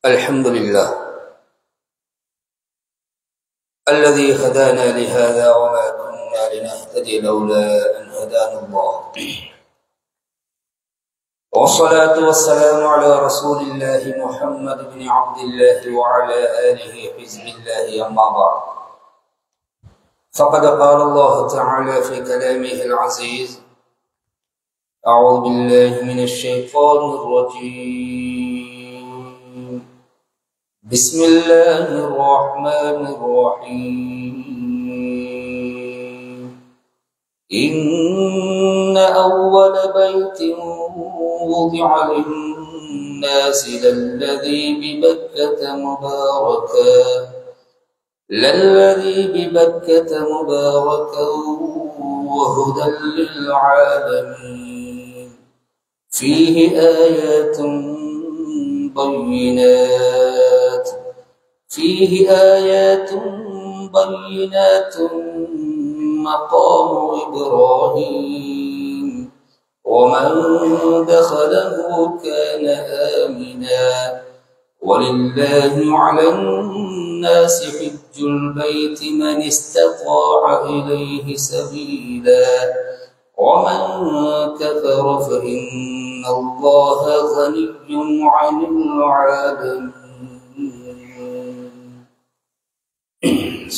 الحمد لله الذي هدانا لهذا وما كنا لنهتدي لولا أن هدانا الله والصلاة والسلام على رسول الله محمد بن عبد الله وعلى آله حزب الله أما بعد فقد قال الله تعالى في كلامه العزيز أعوذ بالله من الشيطان الرجيم بسم الله الرحمن الرحيم إن أول بيت وضع للناس للذي ببكة مباركا وهدى للعالمين فيه آيات بينات مقام إبراهيم ومن دخله كان آمنا ولله على الناس حج البيت من استطاع إليه سبيلا ومن كفر فإن الله غني عن العالمين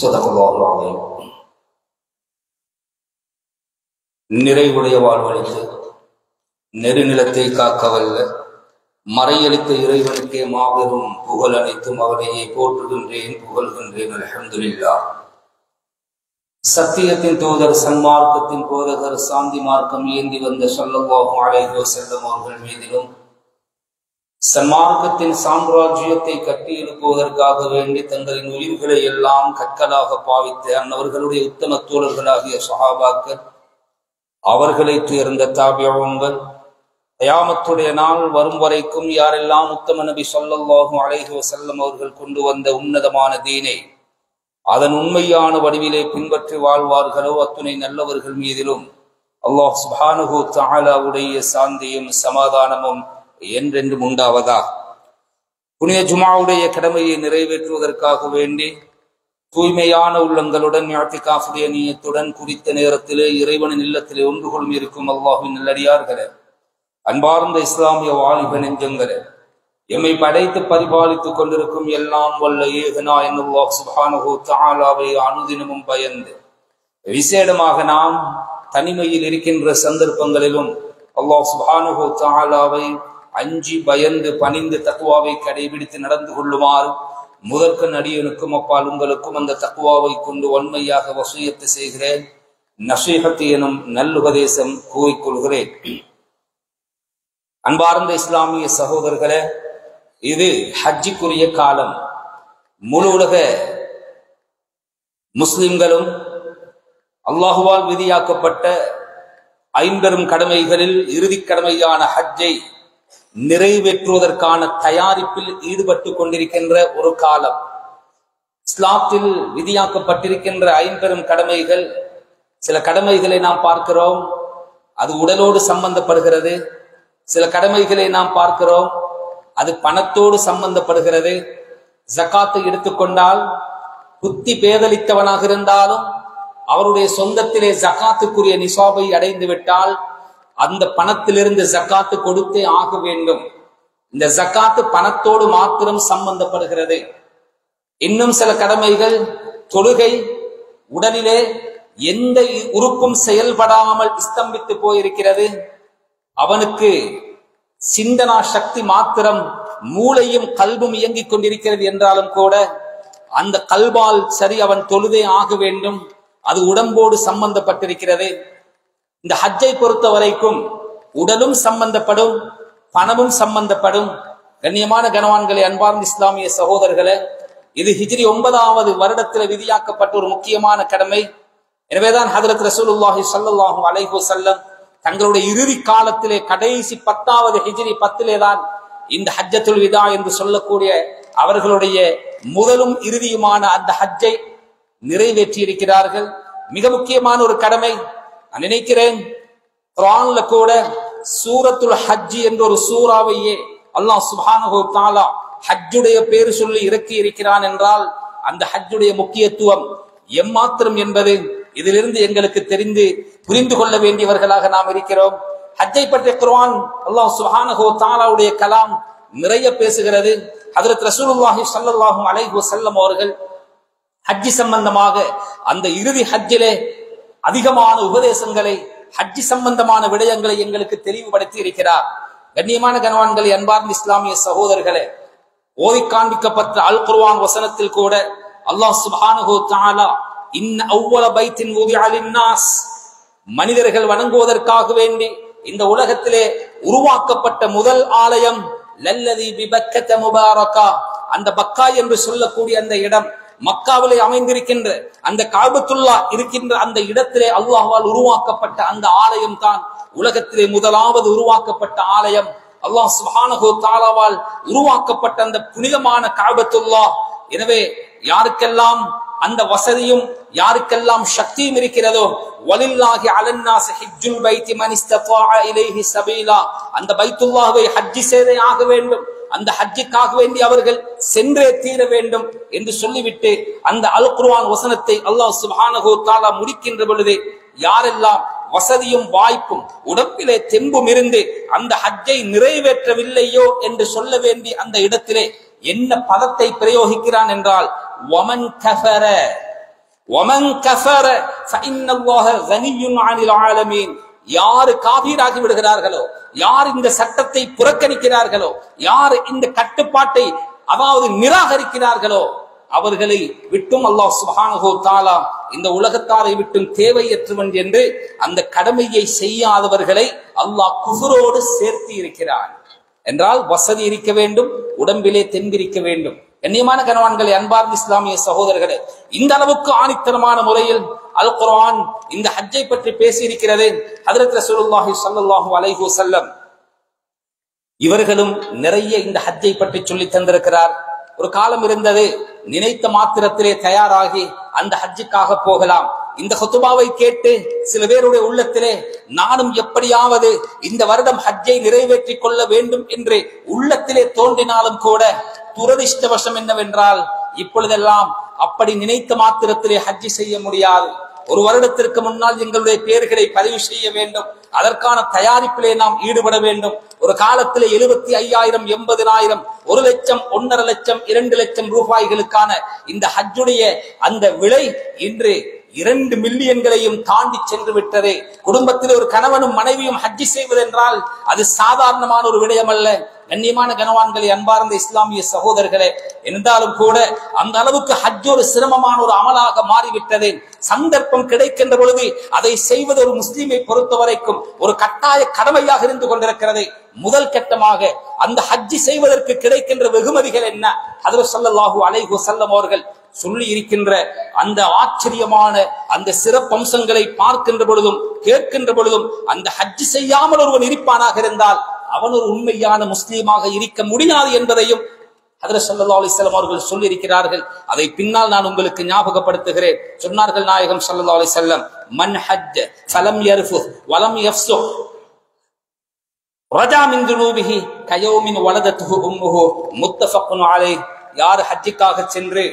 صدق الله العظيم. நிறைவுடைய வாழ்வழித்து நெருநிலத்தை காக்கவல்ல மறையளித்த இறைவனுக்கே மாபெரும் புகழ் அனைத்தும் அவனையே போற்றுகின்றேன், புகழ்கின்றேன். அல்ஹம்துலில்லாஹ். சத்தியத்தின் தூதர், சன்மார்க்கத்தின் போதகர், சாந்தி மார்க்கம் ஏந்தி வந்த ஸல்லல்லாஹு அலைஹி வஸல்லம் அவர்கள் மீதிலும் சன்மார்க்கத்தின் சாம்ராஜ்யத்தை கட்டி எழுப்புவதற்காக வேண்டி தங்களின் உயிர்களை எல்லாம் கற்களாக பாவித்த அன்னவர்களுடைய உத்தம தோழர்களாகிய சஹாபாக்கள், அவர்களை தேர்ந்த தாபிஊன்கள், கியாமத்துடைய நாள் வரும் வரைக்கும் யாரெல்லாம் உத்தம நபி ஸல்லல்லாஹு அலைஹி வஸல்லம் அவர்கள் கொண்டு வந்த உன்னதமான தீனை அதன் உண்மையான வடிவிலே பின்பற்றி வாழ்வார்களோ அத்துணை நல்லவர்கள் மீதிலும் அல்லாஹ் சுப்ஹானஹு தஆலாவுடைய சாந்தியும் சமாதானமும் என்றென்றும் உண்டாவதா. புனித ஜுமாவுடைய கடமையை நிறைவேற்றுவதற்காக வேண்டி தூய்மையான உள்ளங்களுடன் இஅ்திகாஃபுடைய நியத்துடன் குறித்த நேரத்திலே இறைவனின் இல்லத்திலே ஒன்று கொள்ளும் இருக்கும் அல்லாஹ்வின் நல்லடியார்களே, அன்பார்ந்த இஸ்லாமிய வாலிப நெஞ்சங்களே, எம்மை படைத்து பரிபாலித்துக் கொண்டிருக்கும் எல்லாம் வல்ல ஏகநாயன் அல்லாஹ் சுப்ஹானஹு தஆலாவை அனுதினமும் பயந்து விசேடமாக நாம் தனிமையில் இருக்கின்ற சந்தர்ப்பங்களிலும் அல்லாஹ் சுப்ஹானஹு தஆலாவை அஞ்சி பயந்து பணிந்து தக்வாவை கடைபிடித்து நடந்து கொள்ளுமாறு முதற்கண் அடியனுக்கும் அப்பால் உங்களுக்கும் அந்த தக்வாவை கொண்டு வன்மையாக வசியத்து செய்கிறேன். நஸீஹத் எனும் நல்லுபதேசம் கூறிக்கொள்கிறேன். அன்பார்ந்த இஸ்லாமிய சகோதரர்களே, இது ஹஜ்ஜுக்குரிய காலம். முழு உலக முஸ்லிம்களும் அல்லாஹுவால் விதியாக்கப்பட்ட ஐம்பெரும் கடமைகளில் இறுதி கடமையான ஹஜ்ஜை நிறைவேற்றுவதற்கான தயாரிப்பில் ஈடுபட்டு கொண்டிருக்கின்ற ஒரு காலம். இஸ்லாத்தில் விதியாக்கப்பட்டிருக்கின்ற ஐம்பெரும் கடமைகள், சில கடமைகளை நாம் பார்க்கிறோம், அது உடலோடு சம்பந்தப்படுகிறது. சில கடமைகளை நாம் பார்க்கிறோம், அது பணத்தோடு சம்பந்தப்படுகிறது. ஜகாத்தை எடுத்துக்கொண்டால் புத்தி பேதலித்தவனாக இருந்தாலும் அவருடைய சொந்தத்திலே ஜகாத்துக்குரிய நிசாபை அடைந்து விட்டால் அந்த பணத்திலிருந்து ஜகாத்து கொடுத்தே ஆக வேண்டும். இந்த ஜகாத்து பணத்தோடு மாத்திரம் சம்பந்தப்படுகிறது. இன்னும் சில கடமைகள், தொழுகை, உடலிலே எந்த உறுப்பும் செயல்படாமல் ஸ்தம்பித்து போயிருக்கிறது, அவனுக்கு சிந்தனா சக்தி மாத்திரம், மூளையும் கல்பும் இயங்கிக் கொண்டிருக்கிறது என்றாலும் கூட அந்த கல்பால் சரி அவன் தொழுதே ஆக வேண்டும். அது உடம்போடு சம்பந்தப்பட்டிருக்கிறது. இந்த ஹஜ்ஜை பொறுத்த வரைக்கும் உடலும் சம்பந்தப்படும், பணமும் சம்பந்தப்படும். கண்ணியமான கனவான்களே, அன்பார்ந்த இஸ்லாமிய சகோதரர்களே, இது ஹிஜ்ரி 9வது வருடத்தில் விதியாக்கப்பட்ட ஒரு முக்கியமான கடமை. எனவேதான் ஹஜ்ரத் ரசூலுல்லாஹி ஸல்லல்லாஹு அலைஹி வஸல்லம் தங்களுடைய இறுதி காலத்திலே கடைசி 10வது ஹிஜ்ரி 10லே தான் இந்த ஹஜ்ஜத்துல் விதா என்று சொல்லக்கூடிய அவர்களுடைய முதலும் இறுதியுமான அந்த ஹஜ்ஜை நிறைவேற்றி இருக்கிறார்கள். மிக முக்கியமான ஒரு கடமை. நான் நினைக்கிறேன் குர்ஆன்ல கூட சூரத்துல் ஹஜ் என்ற ஒரு சூறாவையே அல்லாஹ் சுப்ஹானஹு வ தஆலா ஹஜ்ஜுடைய பேரு சொல்லி இறக்கி இருக்கிறான் என்றால் அந்த ஹஜ்ஜுடைய முக்கியத்துவம் எம்மாத்திரம் என்பது இதிலிருந்து எங்களுக்கு தெரிந்து புரிந்து கொள்ள வேண்டியவர்களாக நாம் இருக்கிறோம். ஹஜ்ஜை பற்றிய குர்ஆன் அல்லாஹ் சுப்ஹானஹு வ தஆலாவுடைய கலாம் நிறைய பேசுகிறது. ஹஜ்ரத் ரசூலுல்லாஹி ஸல்லல்லாஹு அலைஹி வஸல்லம் அவர்கள் ஹஜ்ஜி சம்பந்தமாக அந்த இறுதி ஹஜ்ஜிலே அதிகமான உபதேசங்களை ஹஜ்ஜி சம்பந்தமான விடயங்களை எங்களுக்கு தெளிவுபடுத்தி இருக்கிறார். கண்ணியமான கனவான்களை, அன்பார்ந்த இஸ்லாமிய சகோதரர்களே, ஓதி காண்பிக்கப்பட்ட அல் குர்ஆன் வசனத்தில் கூட அல்லாஹ் சுப்ஹானஹு வ தஆலா இன்ன அவ்வல பைத்தின் உதிஅ லின்னாஸ், மனிதர்கள் வணங்குவதற்காக வேண்டி இந்த உலகத்திலே உருவாக்கப்பட்ட முதல் ஆலயம் லல்லதி பிபக்கத முபாரகா, அந்த பக்கா என்று சொல்லக்கூடிய அந்த இடம் மக்காவிலே அமைந்திருக்கின்ற அந்த காபத்துல்லா இருக்கின்ற அந்த இடத்திலே அல்லாஹ்வால் உருவாக்கப்பட்ட அந்த ஆலயம் தான் உலகத்திலே முதலாவது உருவாக்கப்பட்ட ஆலயம். அல்லாஹ் சுப்ஹானஹு வ தஆலாவால் உருவாக்கப்பட்ட அந்த புனிதமான காபத்துல்லா. எனவே யாருக்கெல்லாம் அந்த வசதியும் யாருக்கெல்லாம் சக்தியும் இருக்கிறதோ, வலில்லாஹி அலன்னாஸி ஹஜ்ஜுல் பைத்தி மன் இஸ்தஃபாஅ இலைஹி சபீலா, அந்த பைத்துல்லாஹ்வை ஹஜ் செய்தே ஆக வேண்டும், அந்த ஹஜ்ஜுக்காக வேண்டி அவர்கள் சென்றே தீர வேண்டும் என்று சொல்லிவிட்டு அந்த அல் குர்ஆன் வசனத்தை அல்லாஹ் சுப்ஹானஹு வ தஆலா முடிக்கின்ற பொழுது, யாரெல்லாம் வசதியும் வாய்ப்பும் உடம்பிலே தெம்பும் இருந்து அந்த ஹஜ்ஜை நிறைவேற்றவில்லையோ என்று சொல்ல வேண்டி அந்த இடத்திலே என்ன பதத்தை பிரயோகிக்கிறான் என்றால், வமன் கஃபர வமன் கஃபர ஃபஇன்னல்லாஹ கனிய்யுன் அனில் ஆலமீன், யாரு காபீராகி விடுகிறார்களோ, யார் இந்த சட்டத்தை புறக்கணிக்கிறார்களோ, யார் இந்த கட்டுப்பாட்டை அதாவது நிராகரிக்கிறார்களோ, அவர்களை விட்டும் அல்லாஹ் சுப்ஹானஹு வ தஆலா இந்த உலகத்தாரை விட்டும் தேவையற்றவன் என்று அந்த கடமையை செய்யாதவர்களை அல்லாஹ் குஃப்ரோடு சேர்த்து இருக்கிறான். என்றால் வசதி இருக்க வேண்டும், உடம்பிலே தெம்பிருக்க வேண்டும். கண்ணியமான கனவான்களே, அன்பார்ந்த இஸ்லாமிய சகோதரர்களே, இந்த அளவுக்கு ஆணித்தனமான முறையில் அல் குர்ஆன் இந்த ஹஜ்ஜை பற்றி பேசி இருக்கிறது. ஹஜ்ரத் ரசூலுல்லாஹி ஸல்லல்லாஹு அலைஹி வஸல்லம் இவர்களும் நிறைய இந்த ஹஜ்ஜை பற்றி சொல்லி தந்திருக்கிறார். ஒரு காலம் இருந்தது, நினைத்த மாத்திரத்திலே தயாராகி அந்த ஹஜ்ஜுக்காக போகலாம். இந்த ஹுத்பாவை கேட்டு சில பேருடைய உள்ளத்திலே நானும் எப்படியாவது இந்த வருடம் ஹஜ்ஜை நிறைவேற்றிக் கொள்ள வேண்டும் என்று உள்ளத்திலே தோன்றினாலும் கூட, துரதிஷ்டவசம் என்னவென்றால் இப்பொழுதெல்லாம் அப்படி நினைத்த மாத்திரத்திலே ஹஜ்ஜி செய்ய முடியாது. ஒரு வருடத்திற்கு முன்னால் எங்களுடைய பெயர்களை பதிவு செய்ய வேண்டும், அதற்கான தயாரிப்பிலே நாம் ஈடுபட வேண்டும். ஒரு காலத்திலே 75,000, 80,000, 1 லட்சம், 1.5 லட்சம், 2 லட்சம் ரூபாய்களுக்கான இந்த ஹஜ்ஜுடைய அந்த விலை இன்று 2 மில்லியன்களையும் தாண்டி சென்று விட்டது. குடும்பத்தில் ஒரு கணவனும் மனைவியும் ஹஜ்ஜி செய்வதென்றால் அது சாதாரணமான ஒரு விடயம் அல்ல. கண்ணியமான கனவான்களே, அன்பார்ந்த இஸ்லாமிய சகோதரர்களே, இருந்தாலும் கூட அந்த அளவுக்கு ஹஜ் ஒரு சிரமமான ஒரு அமலாக மாறிவிட்டது. சந்தர்ப்பம் கிடைக்கின்ற பொழுது அதை செய்வது ஒரு முஸ்லிமை பொறுத்த வரைக்கும் ஒரு கட்டாய கடமையாக இருந்து கொண்டிருக்கிறது. முதல் கட்டமாக அந்த ஹஜ்ஜி செய்வதற்கு கிடைக்கின்ற வெகுமதிகள் என்ன? ஹஜ்ரத் ஸல்லல்லாஹு அலைஹி வஸல்லம் அவர்கள் சொல்லி இருக்கின்ற அந்த ஆச்சரியமான அந்த சிறப்பம்சங்களை பார்க்கின்ற பொழுதும் கேட்கின்ற பொழுதும், அந்த ஹஜ் செய்யாமல் ஒருவன் இருப்பானாக இருந்தால் அவன் ஒரு உண்மையான முஸ்லீமாக இருக்க முடியாது என்பதையும் ஹஜ்ரத் ஸல்லல்லாஹு அலைஹி வஸல்லம் அவர்கள் சொல்லி இருக்கிறார்கள். அதை பின்னால் நான் உங்களுக்கு ஞாபகப்படுத்துகிறேன். சொன்னார்கள் நாயகம் ஸல்லல்லாஹு அலைஹி வஸல்லம், மன் ஹஜ்ஜ ஃபலம் யர்ஃபுத் வலம் யஃப்ஸுக் ரஜா மின் துனூபிஹி கயௌமின் வலதத்துஹு உம்முஹு முத்தஃபக்குன் அலைஹ். யார் ஹஜ்ஜுக்காக சென்று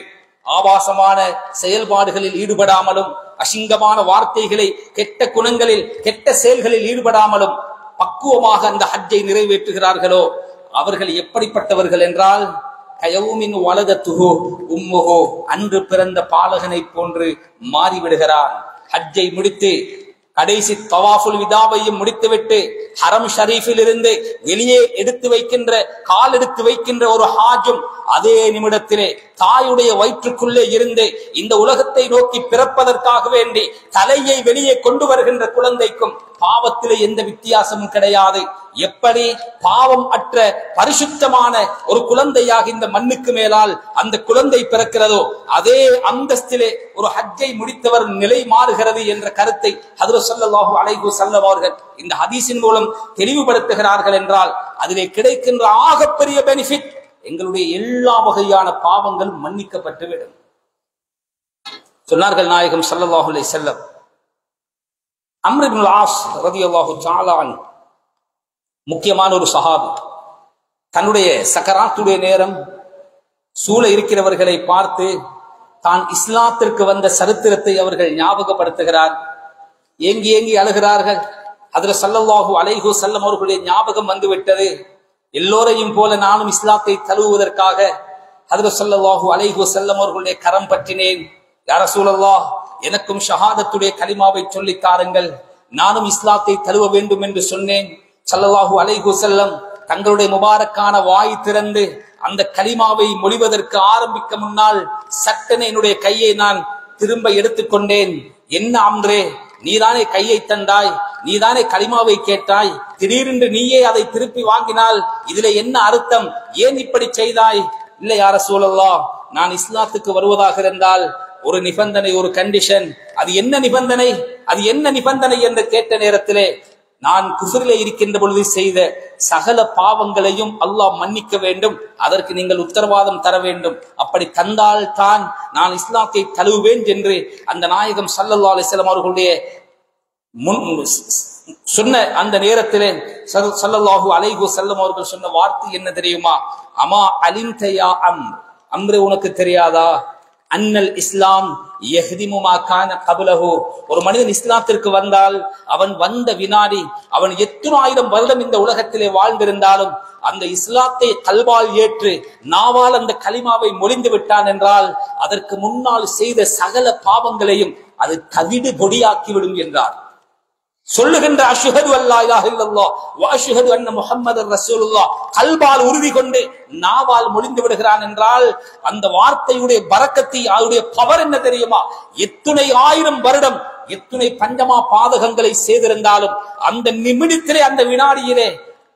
ஆபாசமான செயல்பாடுகளில் ஈடுபடாமலும், அசிங்கமான வார்த்தைகளை, கெட்ட குணங்களில், கெட்ட செயல்களில் ஈடுபடாமலும் பக்குவமாக அந்த ஹஜ்ஜை நிறைவேற்றுகிறார்களோ அவர்கள் எப்படிப்பட்டவர்கள் என்றால், கயவுமின் வலதத்துஹு உம்முஹு, அன்று பிறந்த பாலகனை போன்று மாறிவிடுகிறான். ஹஜ்ஜை முடித்து கடைசி தவாஃபுல் விதாவையும் முடித்துவிட்டு ஹரம் ஷரீஃபில் இருந்து வெளியே எடுத்து வைக்கின்ற, கால் எடுத்து வைக்கின்ற ஒரு ஹாஜும் அதே நிமிடத்திலே தாயுடைய வயிற்றுக்குள்ளே இருந்து இந்த உலகத்தை நோக்கி பிறப்பதற்காக வேண்டி தலையை வெளியே கொண்டு வருகின்ற குழந்தைக்கும் பாவத்திலே எந்த வித்தியாசமும் கிடையாது. எப்படி பாவம் அற்ற பரிசுத்தமான ஒரு குழந்தையாக இந்த மண்ணுக்கு மேலால் அந்த குழந்தை பிறக்கிறதோ, அதே அந்தஸ்திலே ஒரு ஹஜ்ஜை முடித்தவர் நிலை மாறுகிறது என்ற கருத்தை ஹஜ்ரத் ஸல்லல்லாஹு அலைஹி வஸல்லம் அவர்கள் இந்த ஹதீஸின் மூலம் தெளிவுபடுத்துகிறார்கள். என்றால் அதிலே கிடைக்கின்ற ஆகப்பெரிய பெனிஃபிட், எங்களுடைய எல்லா வகையான பாவங்கள் மன்னிக்கப்பட்டுவிடும். சொன்னார்கள் நாயகம் ஸல்லல்லாஹு அலைஹி வஸல்லம், அம்ர் இப்னுல் ஆஸ் ரலியல்லாஹு தஆலா அன்ஹு முக்கியமான ஒரு சஹாபி, தன்னுடைய சக்கராத்துடைய நேரம் சூழ இருக்கிறவர்களை பார்த்து தான் இஸ்லாத்திற்கு வந்த சரித்திரத்தை அவர்கள் ஞாபகப்படுத்துகிறார். ஏங்கி ஏங்கி அழுகிறார்கள். ஹஜ்ரத் ஸல்லல்லாஹு அலைஹி வஸல்லம் அவர்களுடைய ஞாபகம் வந்துவிட்டது. எல்லோரையும் போல நானும் இஸ்லாத்தை தழுவுவதற்காக ஹஜ்ரத் ஸல்லல்லாஹு அலைஹி வஸல்லம் அவர்களுடைய கரம் பற்றினேன். யா ரசூலல்லாஹ், எனக்கும் ஷஹாதத்துடைய கலிமாவை சொல்லித் தாருங்கள், நானும் இஸ்லாத்தை தழுவ வேண்டும் என்று சொன்னேன். ஸல்லல்லாஹு அலைஹி வஸல்லம் தங்களுடைய முபாரக்கான வாய் திறந்து அந்த கலிமாவை மொழிவதற்கு ஆரம்பிக்க முன்னால் சட்டென என்னுடைய கையை நான் திரும்ப எடுத்துக்கொண்டேன். என்ன அம்ரே, நீதானே கையை தந்தாய், நீதானே கலிமாவை கேட்டாய், திடீரென்று நீயே அதை திருப்பி வாங்கினால் இதிலே என்ன அர்த்தம், ஏன் இப்படி செய்தாய்? இல்லை யா ரசூலல்லாஹ், நான் இஸ்லாத்துக்கு வருவதாக இருந்தால் ஒரு நிபந்தனை, ஒரு கண்டிஷன். அது என்ன நிபந்தனை, அது என்ன நிபந்தனை என்று கேட்ட நேரத்திலே, நான் குஃப்ரிலே இருக்கின்ற பொழுது செய்த சகல பாவங்களையும் அல்லாஹ் மன்னிக்க வேண்டும், அதற்கு நீங்கள் உத்தரவாதம் தர வேண்டும், அப்படி தந்தால் தான் நான் இஸ்லாத்தை தழுவுவேன் என்று அந்த நாயகம் ஸல்லல்லாஹு அலைஹி வஸல்லம் அவர்களுடைய சொன்ன அந்த நேரத்திலே ஸல்லல்லாஹு அலைஹி வஸல்லம் அவர்கள் சொன்ன வார்த்தை என்ன தெரியுமா? அமா அலிம்த யா அம்ரே, உனக்கு தெரியாதா? அன்னல் இஸ்லாம் யஹ்திமு மா கான கப்லஹு. ஒரு மனிதன் இஸ்லாத்திற்கு வந்தால் அவன் வந்த வினாடி அவன் எத்தனை ஆயிரம் வருடம் இந்த உலகத்திலே வாழ்ந்திருந்தாலும் அந்த இஸ்லாத்தை கல்வால் ஏற்று நாவால் அந்த கலிமாவை மொழிந்து விட்டான் என்றால் அதற்கு முன்னால் செய்த சகல பாவங்களையும் அது தவிடு பொடியாக்கிவிடும் என்றார். சொல்லுகின்ற அஷ்ஹது அல்லா இலாஹ இல்லல்லாஹ் வ அஷ்ஹது அன்ன முஹம்மதர் ரசூலுல்லாஹ் கல்பால் உறுதி கொண்டு நாவால் மொழிந்து விடுகிறான் என்றால் அந்த வார்த்தையுடைய பரக்கத்தை, அதனுடைய பவர் என்ன தெரியுமா? எத்துணை ஆயிரம் வருடம் எத்துணை பஞ்சமா பாதகங்களை செய்திருந்தாலும் அந்த நிமிடத்திலே, அந்த வினாடியிலே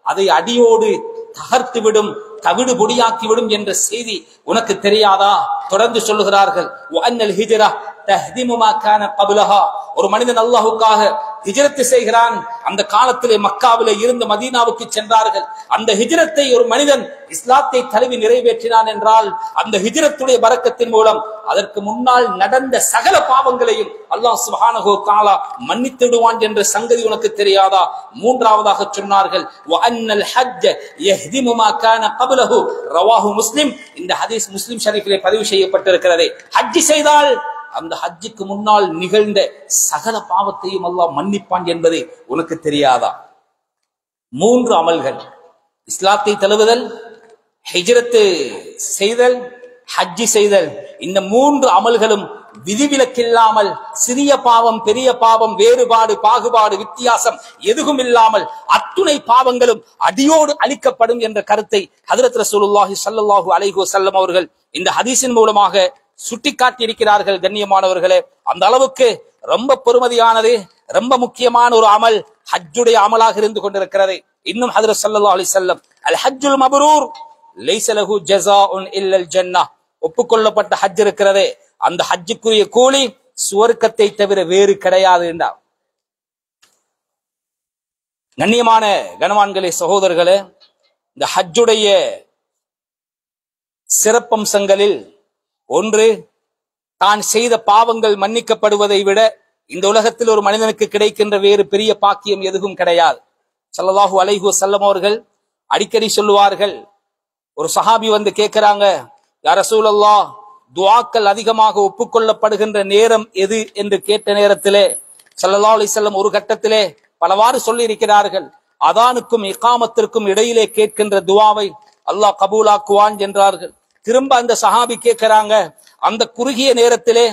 அதை அடியோடு தகர்த்துவிடும், தவிடு பொடியாக்கிவிடும் என்ற செய்தி உனக்கு தெரியாதா? தொடர்ந்து சொல்லுகிறார்கள், வஅன்னல் ஹிஜ்ரா தஹ்திமு மா கான கப்லஹா. ஒரு மனிதன் அல்லாஹ்வுக்காக ஹிஜ்ரத் செய்கிறான். அந்த காலத்திலே மக்காவிலே இருந்து மதீனாவுக்கு சென்றார்கள். அந்த ஹிஜ்ரத்தை ஒரு மனிதன் இஸ்லாத்தை தழுவி நிறைவேற்றினான் என்றால் அந்த ஹிஜ்ரத்துடைய பரக்கத்தின் மூலம் அதற்கு முன்னால் நடந்த சகல பாவங்களையும் அல்லாஹ் சுப்ஹானஹு வ தஆலா மன்னித்து விடுவான் என்ற சங்கதி உனக்கு தெரியாதா? மூன்றாவதாக சொன்னார்கள், வஅன்னல் ஹஜ்ஜ யஹ்திமு மா கான கப்லஹு ரவாஹு முஸ்லிம். இந்த ஹதீஸ் முஸ்லிம் ஷரீஃபிலே பதிவு செய்யப்பட்டிருக்கிறது. ஹஜ் செய்தால் அந்த ஹஜ்ஜுக்கு முன்னால் நிகழ்ந்த சகல பாவத்தையும் அல்லாஹ் மன்னிப்பான் என்பது உனக்கு தெரியாதா? மூன்று அமல்கள், இஸ்லாத்தை தழுவுதல், ஹிஜ்ரத் செய்தல், ஹஜ் செய்தல். இந்த மூன்று அமல்களும் விதிவிலக்கில்லாமல் சிறிய பாவம் பெரிய பாவம் வேறுபாடு பாகுபாடு வித்தியாசம் எதுவும் இல்லாமல் அத்துணை பாவங்களும் அடியோடு அழிக்கப்படும் என்ற கருத்தை ஹஜ்ரத் ரசூலுல்லாஹி ஸல்லல்லாஹு அலைஹி வஸல்லம் அவர்கள் இந்த ஹதீஸின் மூலமாக சுட்டிக்காட்டி இருக்கிறார்கள். கண்ணியமானவர்களே, அந்த அளவுக்கு ரொம்ப பெருமதியானது, ரொம்ப முக்கியமான ஒரு அமல் ஹஜ்ஜுடைய அமலாக இருந்து கொண்டிருக்கிறது. இன்னும் ஹஜ்ரத் ஸல்லல்லாஹு அலைஹி வஸல்லம் அல் ஹஜ்ஜுல் மப்ரூர் லைஸ லஹு ஜஸாஉன் இல்லல் ஜன்னah, ஒப்புக்கொள்ளப்பட்ட ஹஜ் இருக்கிறதே அந்த ஹஜ்ஜுக்குரிய கூலி சுவர்க்கத்தை தவிர வேறு கிடையாது என்றார். கண்ணியமான கனவான்களே, சகோதரர்களே, இந்த ஹஜ்ஜுடைய சிறப்பம்சங்களில் ஒன்று, தான் செய்த பாவங்கள் மன்னிக்கப்படுவதை விட இந்த உலகத்தில் ஒரு மனிதனுக்கு கிடைக்கின்ற வேறு பெரிய பாக்கியம் எதுவும் கிடையாது. ஸல்லல்லாஹு அலைஹி வஸல்லம் அவர்கள் அடிக்கடி சொல்லுவார்கள், ஒரு சஹாபி வந்து கேட்கிறாங்க, யா ரசூலல்லாஹ், துஆக்கள் அதிகமாக ஒப்புக்கொள்ளப்படுகின்ற நேரம் எது என்று கேட்ட நேரத்திலே ஸல்லல்லாஹு அலைஹி வஸல்லம் ஒரு கட்டத்திலே பலவாறு சொல்லி இருக்கிறார்கள். அதானுக்கும் இகாமத்திற்கும் இடையிலே கேட்கின்ற துஆவை அல்லாஹ் கபூலாக்குவான் என்றார்கள். திரும்ப அந்த சஹாபி கேட்கிறாங்க, அந்த குறுகிய நேரத்திலே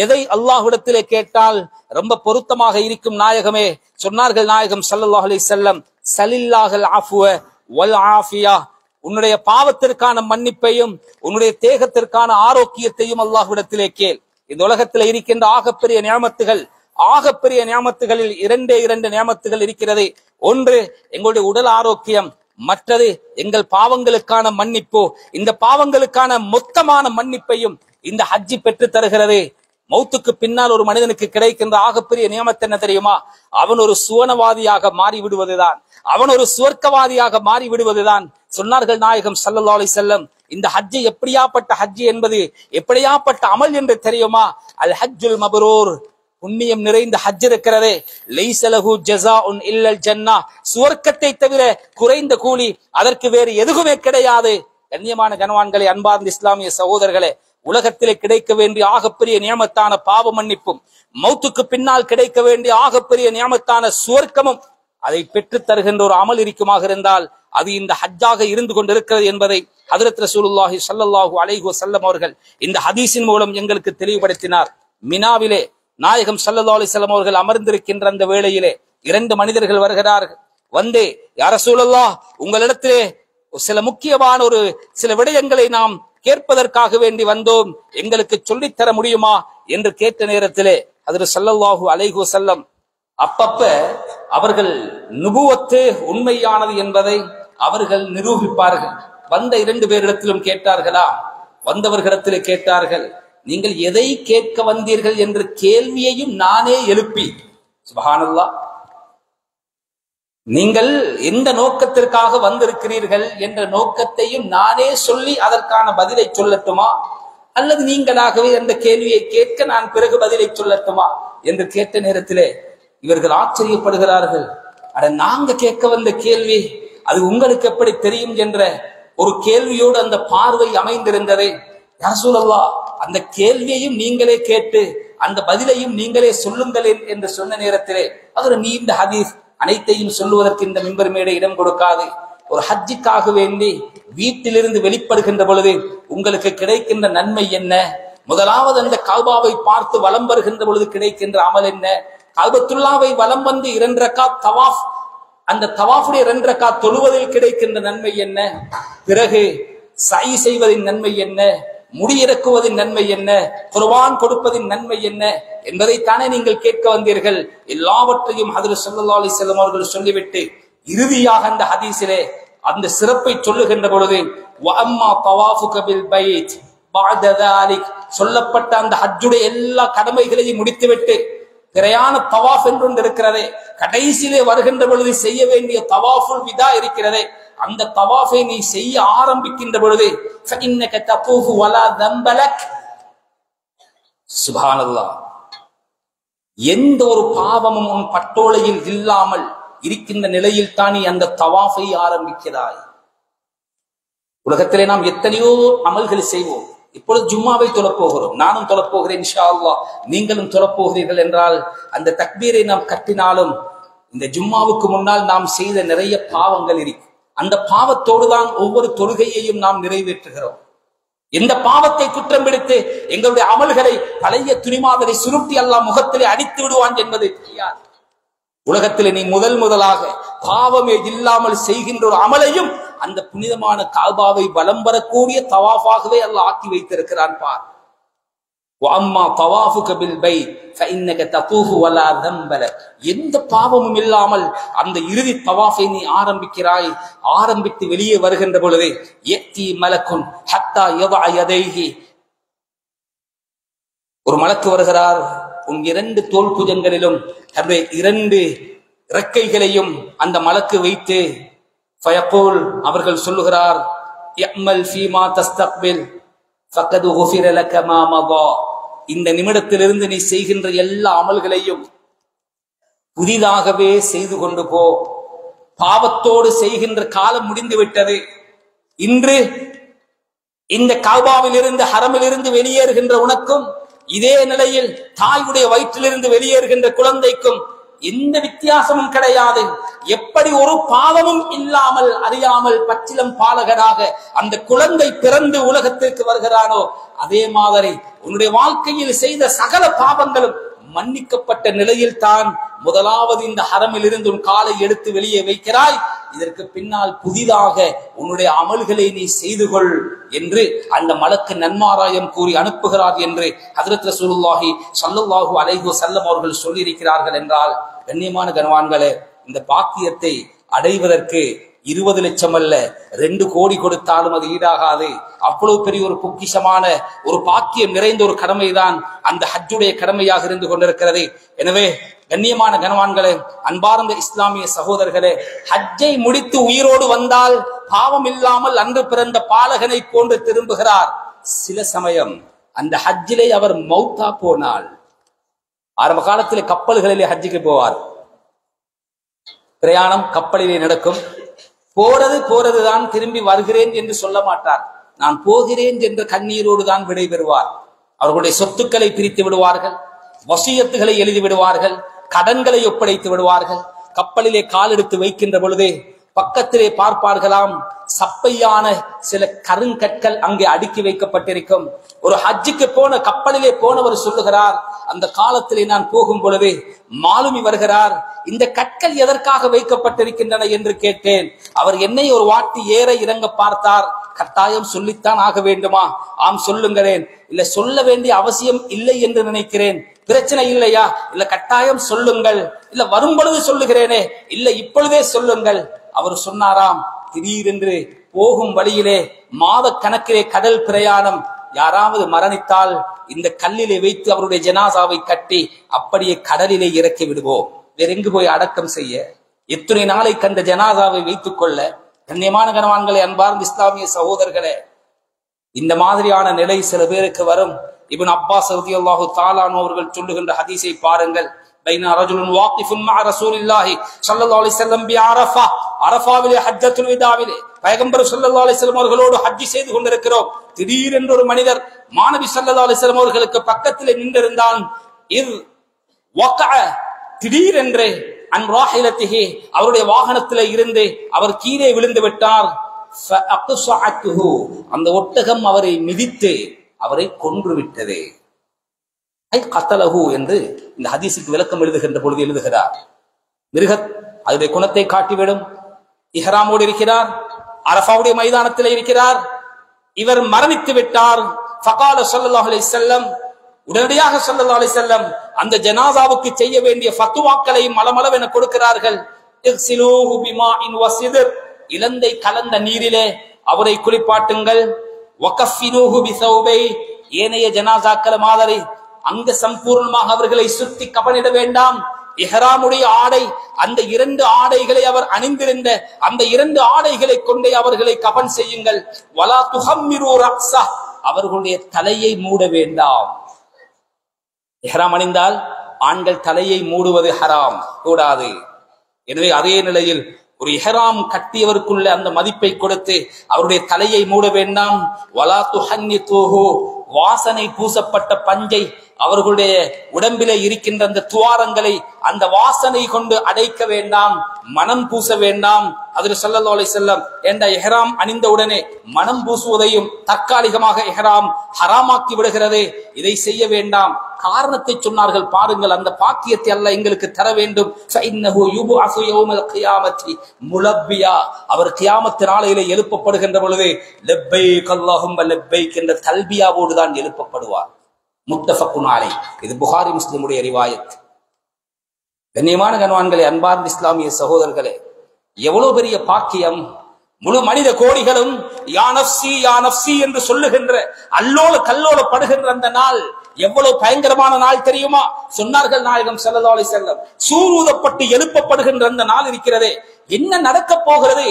எதை அல்லாஹ்விடத்திலே கேட்டால் ரொம்ப பொருத்தமாக இருக்கும் நாயகமே? சொன்னார்கள் நாயகம் ஸல்லல்லாஹு அலைஹி வஸல்லம், ஸலில்லாஹல் அஃப்வ வல் ஆஃபியா, உன்னுடைய பாவத்திற்கான மன்னிப்பையும் உன்னுடைய தேகத்திற்கான ஆரோக்கியத்தையும் அல்லாஹ்விடத்திலே கேள். இந்த உலகத்தில் இருக்கின்ற ஆகப்பெரிய நியமத்துகளில் இரண்டு நியமத்துகள் இருக்கிறது. ஒன்று எங்களுடைய உடல் ஆரோக்கியம், மற்றது எங்கள் பாவங்களுக்கான மன்னிப்பு. இந்த பாவங்களுக்கான மொத்தமான மன்னிப்பையும் இந்த ஹஜ்ஜி பெற்று தருகிறது. மௌத்துக்கு பின்னால் ஒரு மனிதனுக்கு கிடைக்கின்ற ஆகப்பெரிய நியமத்து என்ன தெரியுமா? அவன் ஒரு சுவனவாதியாக மாறி விடுவதுதான், அவன் ஒரு சுவர்க்கவாதியாக மாறி விடுவதுதான். சொன்னார்கள் நாயகம் ஸல்லல்லாஹு அலைஹி வஸல்லம், இந்த ஹஜ்ஜி எப்படியாப்பட்ட ஹஜ்ஜி என்பது, எப்படியாப்பட்ட அமல் என்று தெரியுமா? அல் ஹஜ்ஜுல் மப்ரூர், புண்ணியம் நிறைந்த ஹஜ் இருக்கிறதே, லைஸ லஹு ஜஸாஉன் இல்லல் ஜன்னah, சுவர்க்கத்தை தவிர குறைந்த கூலி அதற்கு வேறு எதுவுமே கிடையாது. கண்ணியமான கனவான்களே, அன்பார்ந்த இஸ்லாமிய சகோதரர்களே, உலகத்திலே கிடைக்க வேண்டிய ஆகப்பெரிய நியமத்தான பாவ மன்னிப்பும், மௌத்துக்கு பின்னால் கிடைக்க வேண்டிய ஆகப்பெரிய நியமத்தான சுவர்க்கமும் அதை பெற்றுத் தருகின்ற ஒரு அமல் இருக்குமாக இருந்தால் அது இந்த ஹஜ்ஜாக இருந்து கொண்டிருக்கிறது என்பதை ஹஜ்ரத் ரசூலுல்லாஹி ஸல்லல்லாஹு அலைஹி வஸல்லம் அவர்கள் இந்த ஹதீஸின் மூலம் எங்களுக்கு தெளிவுபடுத்தினார். மினாவிலே நாயகம் ஸல்லல்லாஹு அலைஹி வஸல்லம் அவர்கள் அமர்ந்திருக்கின்ற அந்த வேளையிலே 2 மனிதர்கள் வருகிறார்கள். வந்து, யா ரசூலல்லாஹ், உங்களிடத்திலே சில முக்கியமான சில விடயங்களை நாம் கேட்பதற்காக வேண்டி வந்தோம், எங்களுக்கு சொல்லித்தர முடியுமா என்று கேட்ட நேரத்திலே ஹஜ்ரத் ஸல்லல்லாஹு அலைஹி வஸல்லம் அப்பப்ப அவர்கள் நுபுவத்து உண்மையானது என்பதை அவர்கள் நிரூபிப்பார்கள். வந்த 2 பேரிடத்திலும் கேட்டார்களா? வந்தவர்களிடத்திலே கேட்டார்கள், நீங்கள் எதை கேட்க வந்தீர்கள் என்ற கேள்வியையும் நானே எழுப்பி, சுப்ஹானல்லாஹ், நீங்கள் எந்த நோக்கத்திற்காக வந்திருக்கிறீர்கள் என்ற நோக்கத்தையும் நானே சொல்லி அதற்கான பதிலை சொல்லட்டுமா, அல்லது நீங்களாகவே அந்த கேள்வியை கேட்க நான் பிறகு பதிலை சொல்லட்டுமா என்று கேட்ட நேரத்திலே இவர்கள் ஆச்சரியப்படுகிறார்கள். அட, நாங்க கேட்க வந்த கேள்வி அது உங்களுக்கு எப்படி தெரியும் என்ற ஒரு கேள்வியோடு அந்த பார்வை அமைந்திருந்தது. யா ரசூலல்லாஹ், அந்த கேள்வியையும் நீங்களே கேட்டு அந்த பதிலையும் நீங்களே சொல்லுங்கள் என்று சொன்ன நேரத்திலே அது ஒரு நீண்ட ஹதீஸ், அனைத்தையும் சொல்லுவதற்கு இந்த மிம்பர் மேடை இடம் கொடுக்காது. ஒரு ஹஜ்ஜுக்காக வேண்டி வீட்டிலிருந்து வெளிப்படுகின்ற பொழுது உங்களுக்கு கிடைக்கின்ற நன்மை என்ன? முதலாவது அந்த கஅபாவை பார்த்து வலம் வருகின்ற பொழுது கிடைக்கின்ற அமல் என்ன? கஅபத்துல்லாவை வலம் வந்து 2 ரக்காத் தவாஃப், அந்த தவாஃபுடைய 2 ரக்காத் தொழுவதில் கிடைக்கின்ற நன்மை என்ன? பிறகு சை செய்வதின் நன்மை என்ன? முடியிறக்குவதின் நன்மை என்ன? குர்பான் கொடுப்பதின் நன்மை என்ன என்பதைத்தானே நீங்கள் கேட்க வந்தீர்கள். எல்லாவற்றையும் ஹஜ்ரத் ஸல்லல்லாஹு அலைஹி வஸல்லம் அவர்கள் சொல்லிவிட்டு இறுதியாக அந்த ஹதீஸிலே அந்த சிறப்பை சொல்லுகின்ற பொழுது வஅம்மா தவாஃபுக பில் பைத் பஅத ذلك சொல்லப்பட்ட அந்த ஹஜ்ஜுடைய எல்லா கடமைகளையும் முடித்துவிட்டு பிரயாண தவாஃப் என்று இருக்கிறதே, கடைசியிலே வருகின்ற பொழுது செய்ய வேண்டிய தவாஃபுல் விதா இருக்கிறதே, அந்த தவாஃபை நீ செய்ய ஆரம்பிக்கின்ற பொழுது ஃபஇன்னக ததூஃபு வலா தம்பலக், சுப்ஹானல்லாஹ், எந்த ஒரு பாவமும் உன் பட்டோலையில் இல்லாமல் இருக்கின்ற நிலையில் தான் நீ அந்த தவாஃபை ஆரம்பிக்கிறாய். உலகத்திலே நாம் எத்தனையோ அமல்கள் செய்வோம். இப்பொழுது ஜும்மாவை தொழப்போகிறோம், நானும் தொழப்போகிறேன், இன்ஷா அல்லாஹ் நீங்களும் தொழப்போகிறீர்கள் என்றால் அந்த தக்பீரை நாம் கட்டினாலும் இந்த ஜும்மாவுக்கு முன்னால் நாம் செய்த நிறைய பாவங்கள் இருக்கு. அந்த பாவத்தோடு தான் ஒவ்வொரு தொழுகையையும் நாம் நிறைவேற்றுகிறோம். எந்த பாவத்தை குற்றம் பிடித்து எங்களுடைய அமல்களை பழைய துணிமாவதை சுருட்டி அல்லாஹ் முகத்திலே அடித்து விடுவான் என்பதை தெரியாது. உலகத்திலே நீ முதலாக பாவமே இல்லாமல் செய்கின்ற ஒரு அமலையும் அந்த புனிதமான கஅபாவை வலம் வரக்கூடிய தவாஃபாகவே அல்லாஹ் ஆக்கி வைத்திருக்கிறான். பார், வஅம்மா தவாஃபுக பில் பைத் ஃபஇன்னக ததூஃபு வலா தம்பல, எந்த பாவமும் இல்லாமல் அந்த இறுதி தவாஃபை நீ ஆரம்பிக்கிறாய். ஆரம்பித்து வெளியே வருகின்ற பொழுது யத்தி மலக்குன் ஹத்தா யதஅ யதைஹி, ஒரு மலக்கு வருகிறார், உன் 2 தோள் புஜங்களிலும் 2 இறக்கைகளையும் அந்த மலக்கு வைத்து ஃபயகூல், அவர்கள் சொல்லுகிறார், யஅமல் ஃபீமா தஸ்தக்பில் ஃபகத் குஃபிர லக மா மதா, இந்த நிமிடத்திலிருந்து நீ செய்கின்ற எல்லா அமல்களையும் புதிதாகவே செய்து கொண்டு போ. பாவத்தோடு செய்கின்ற காலம் முடிந்து விட்டது. இன்று இந்த கஅபாவில் இருந்து ஹரமில் இருந்து வெளியேறுகின்ற உனக்கும் இதே நிலையில் தாயுடைய வயிற்றிலிருந்து வெளியேறுகின்ற குழந்தைக்கும் எந்த வித்தியாசமும் கிடையாது. எப்படி ஒரு பாவமும் இல்லாமல் அறியாமல் பச்சிலம் பாலகராக அந்த குழந்தை பிறந்து உலகத்திற்கு வருகிறானோ அதே மாதிரி உன்னுடைய வாழ்க்கையில் செய்த சகல பாவங்களும் மன்னிக்கப்பட்ட நிலையில் தான் முதலாவது இந்த ஹரமில் இருந்து உன் காலை எடுத்து வெளியே வைக்கிறாய். இதற்கு பின்னால் புதிதாக உன்னுடைய அமல்களை நீ செய்து கொள் என்று அந்த மலக்கு நன்மாராயம் கூறி அனுப்புகிறார் என்று ஹஜ்ரத் ரசூலுல்லாஹி ஸல்லல்லாஹு அலைஹி வஸல்லம் அவர்கள் சொல்லியிருக்கிறார்கள். என்றால் கண்ணியமான கனவான்களே, இந்த பாக்கியத்தை அடைவதற்கு 20 லட்சம் அல்ல 2 கோடி கொடுத்தாலும் அது ஈடாகாது. அவ்வளவு பெரிய ஒரு பொக்கிஷமான ஒரு பாக்கியம் நிறைந்த ஒரு கடமைதான் அந்த ஹஜ்ஜுடைய கடமையாக இருந்து கொண்டிருக்கிறது. எனவே கண்ணியமான கனவான்களே, அன்பார்ந்த இஸ்லாமிய சகோதரர்களே, ஹஜ்ஜை முடித்து உயிரோடு வந்தால் பாவம் இல்லாமல் அன்று பிறந்த பாலகனை போன்று திரும்புகிறார். சில சமயம் அந்த ஹஜ்ஜிலே அவர் மௌத்தா போனால், ஆரம்ப காலத்திலே கப்பல்களிலே ஹஜ்ஜுக்கு போவார். பிரயாணம் கப்பலிலே நடக்கும். போறதுதான், திரும்பி வருகிறேன் என்று சொல்ல மாட்டார். நான் போகிறேன் என்ற கண்ணீரோடு தான் விடைபெறுவார். அவர்களுடைய சொத்துக்களை பிரித்து விடுவார்கள், வசியத்துகளை எழுதி விடுவார்கள், கடன்களை ஒப்படைத்து விடுவார்கள். கப்பலிலே கால் எடுத்து வைக்கின்ற பொழுதே பக்கத்திலே பார்ப்பார்களாம், சப்பையான சில கருங்கற்கள் அங்கே அடுக்கி வைக்கப்பட்டிருக்கும். ஒரு ஹஜ்ஜுக்கு போன கப்பலிலே போனவர் சொல்லுகிறார், அந்த காலத்திலே நான் போகும் பொழுது மாலுமி வருகிறார், இந்த கற்கள் எதற்காக வைக்கப்பட்டிருக்கின்றன என்று கேட்டேன். அவர் என்னை ஒரு வாட்டி ஏற இறங்க பார்த்தார். கட்டாயம் சொல்லித்தான் ஆக வேண்டுமா? ஆம் சொல்லுங்களேன். இல்ல சொல்ல வேண்டிய அவசியம் இல்லை என்று நினைக்கிறேன். பிரச்சனை இல்லையா? இல்ல கட்டாயம் சொல்லுங்கள். இல்ல வரும் பொழுது சொல்லுகிறேனே, இல்ல இப்பொழுதே சொல்லுங்கள். அவர் சொன்னாராம், திடீரென்று போகும் வழியிலே மாத கணக்கிலே கடல் பிரயாணம், யாராவது மரணித்தால் இந்த கல்லிலே வைத்து அவருடைய ஜனாசாவை கட்டி அப்படியே கடலிலே இறக்கி விடுவோம். வேற எங்கு போய் அடக்கம் செய்ய? எத்தனை நாளை கண்ட ஜனாசாவை வைத்துக் கொள்ள? கண்ணியமான கனவான்களே, அன்பார்ந்த இஸ்லாமிய சகோதரர்களே, இந்த மாதிரியான நிலை சில பேருக்கு வரும். இப்னு அப்பாஸ் ரலியல்லாஹு தஆலா அன்ஹு அவர்கள் சொல்லுகின்ற ஹதீஸை பாருங்கள். பைன ரஜுலுன் வாகிஃபுன் மஅ ரசூலில்லாஹி ஸல்லல்லாஹு அலைஹி வஸல்லம் பி அரஃபா, அரஃபாவிலே ஹஜ்ஜத்துல் விதாவிலே பைகம்பர் ஸல்லல்லாஹு அலைஹி வஸல்லம் அவர்களோடு ஹஜ் செய்து கொண்டிருக்கிறோம். திடீரென்று ஒரு மனிதர் மாநபி ஸல்லல்லாஹு அலைஹி வஸல்லம் அவர்களுக்கு பக்கத்திலே நின்றிருந்தான். திடீரென்று அன் ராஹிலத்திஹி, அவருடைய வாகனத்திலே இருந்து அவர் கீழே விழுந்து விட்டார். அந்த ஒட்டகம் அவரை மிதித்து அவரை கொன்று விட்டது. என்று இந்த ஹதீஸுக்கு விளக்கம் எழுதுகின்ற பொழுது எழுதுகிறார். மிருகத் அதனுடைய குணத்தை காட்டிவிடும். இஹ்ராமோடு இருக்கிறார், அரஃபாவுடைய மைதானத்தில் இருக்கிறார், இவர் மரணித்து விட்டார். ஃபகால ஸல்லல்லாஹு அலைஹி வஸல்லம், உடனடியாக ஸல்லல்லாஹு அலைஹி வஸல்லம் அந்த ஜனாசாவுக்கு செய்ய வேண்டிய ஃபத்வாக்களை மலமளவென கொடுக்கிறார்கள். இக்ஸிலூஹு பிமாஇன் வஸித்ர், இலந்தை கலந்த நீரிலே அவரை குளிப்பாட்டுங்கள். வகஃபினூஹு பிஸௌபை, ஏனைய ஜனாசாக்கள் மாதிரி அங்க சம்பூர்ணமாக அவர்களை சுத்தி கபனிட வேண்டாம். இஹ்ராமுடைய ஆடை, அந்த 2 ஆடைகளை அவர் அணிந்திருந்த அந்த 2 ஆடைகளை கொண்டே அவர்களை கபன் செய்யுங்கள். வலா துஹம்மிரு ரக்ஸா, அவர்களுடைய தலையை மூட வேண்டாம். இஹ்ராம் அணிந்தால் ஆண்கள் தலையை மூடுவது ஹராம், கூடாது. எனவே அதே நிலையில் ஒரு இஹ்ராம் கட்டியவருக்குள்ள அந்த மதிப்பை கொடுத்து அவருடைய தலையை மூட வேண்டாம். வலா துஹன்னிதுஹு, வாசனை பூசப்பட்ட பஞ்சை, அவர்களுடைய உடம்பிலே இருக்கின்ற அந்த துவாரங்களை அந்த வாசனை கொண்டு அடைக்க வேண்டாம், மனம் பூச வேண்டாம். அதில் ஸல்லல்லாஹு அலைஹி வஸல்லம் என்ற இஹ்ராம் அணிந்த உடனே மனம் பூசுவதையும் தற்காலிகமாக இஹ்ராம் ஹராமாக்கி விடுகிறது. இதை செய்ய வேண்டாம். காரணத்தை சொன்னார்கள் பாருங்கள். அந்த பாக்கியத்தை அல்லாஹ் எங்களுக்கு தர வேண்டும். ஃபஇன்னஹு யுபஅஸு யௌமல் கியாமத்தி முலப்பியா, அவர் கியாமத் நாளையிலே எழுப்பப்படுகின்ற பொழுது லப்பைக் அல்லாஹும்ம லப்பைக் என்ற தல்பியாவோடு தான் எழுப்பப்படுவார். முத்தஃபக்குன் அலைஹ். இது புகாரி முஸ்லிமுடைய ரிவாயத். கண்ணியமான கண்வான்களே, அன்பார்ந்த இஸ்லாமிய சகோதரர்களே, எவ்வளவு பெரிய பாக்கியம்! முழு மனித கோடிகளும் யா நஃப்ஸி யா நஃப்ஸி என்று சொல்லுகின்ற அல்லோல கல்லோல படுகின்ற அந்த நாள் எவ்வளவு பயங்கரமான நாள் தெரியுமா? சொன்னார்கள் நாயகம் ஸல்லல்லாஹு அலைஹி வஸல்லம், சூரூதப்பட்டு எழுப்பப்படுகின்ற அந்த நாள் இருக்கிறதே, என்ன நடக்க போகிறது,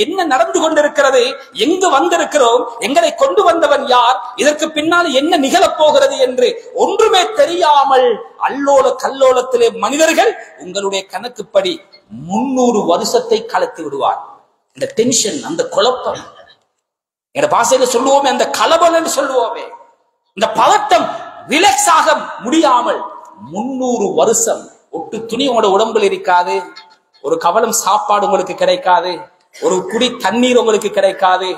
என்ன நடந்து கொண்டிருக்கிறது, எங்கு வந்திருக்கிறோம், எங்களை கொண்டு வந்தவன் யார், இதற்கு பின்னால் என்ன நிகழப் போகிறது என்று ஒன்றுமே தெரியாமல் அல்லோல கல்லோலத்திலே மனிதர்கள் உங்களுடைய கணக்குப்படி 300 வருஷத்தை கலத்தி விடுவார். இந்த டென்ஷன், அந்த குழப்பம், எங்க பாசையில சொல்லுவோமே அந்த கலபல் என்று சொல்லுவோமே, இந்த பதட்டம் ரிலாக்ஸ் ஆக முடியாமல் 300 வருஷம் ஒட்டு துணி உங்களோட உடம்புல இருக்காது, ஒரு கவலம் சாப்பாடு உங்களுக்கு கிடைக்காது, ஒரு குடி தண்ணீர் உங்களுக்கு கிடைக்காது.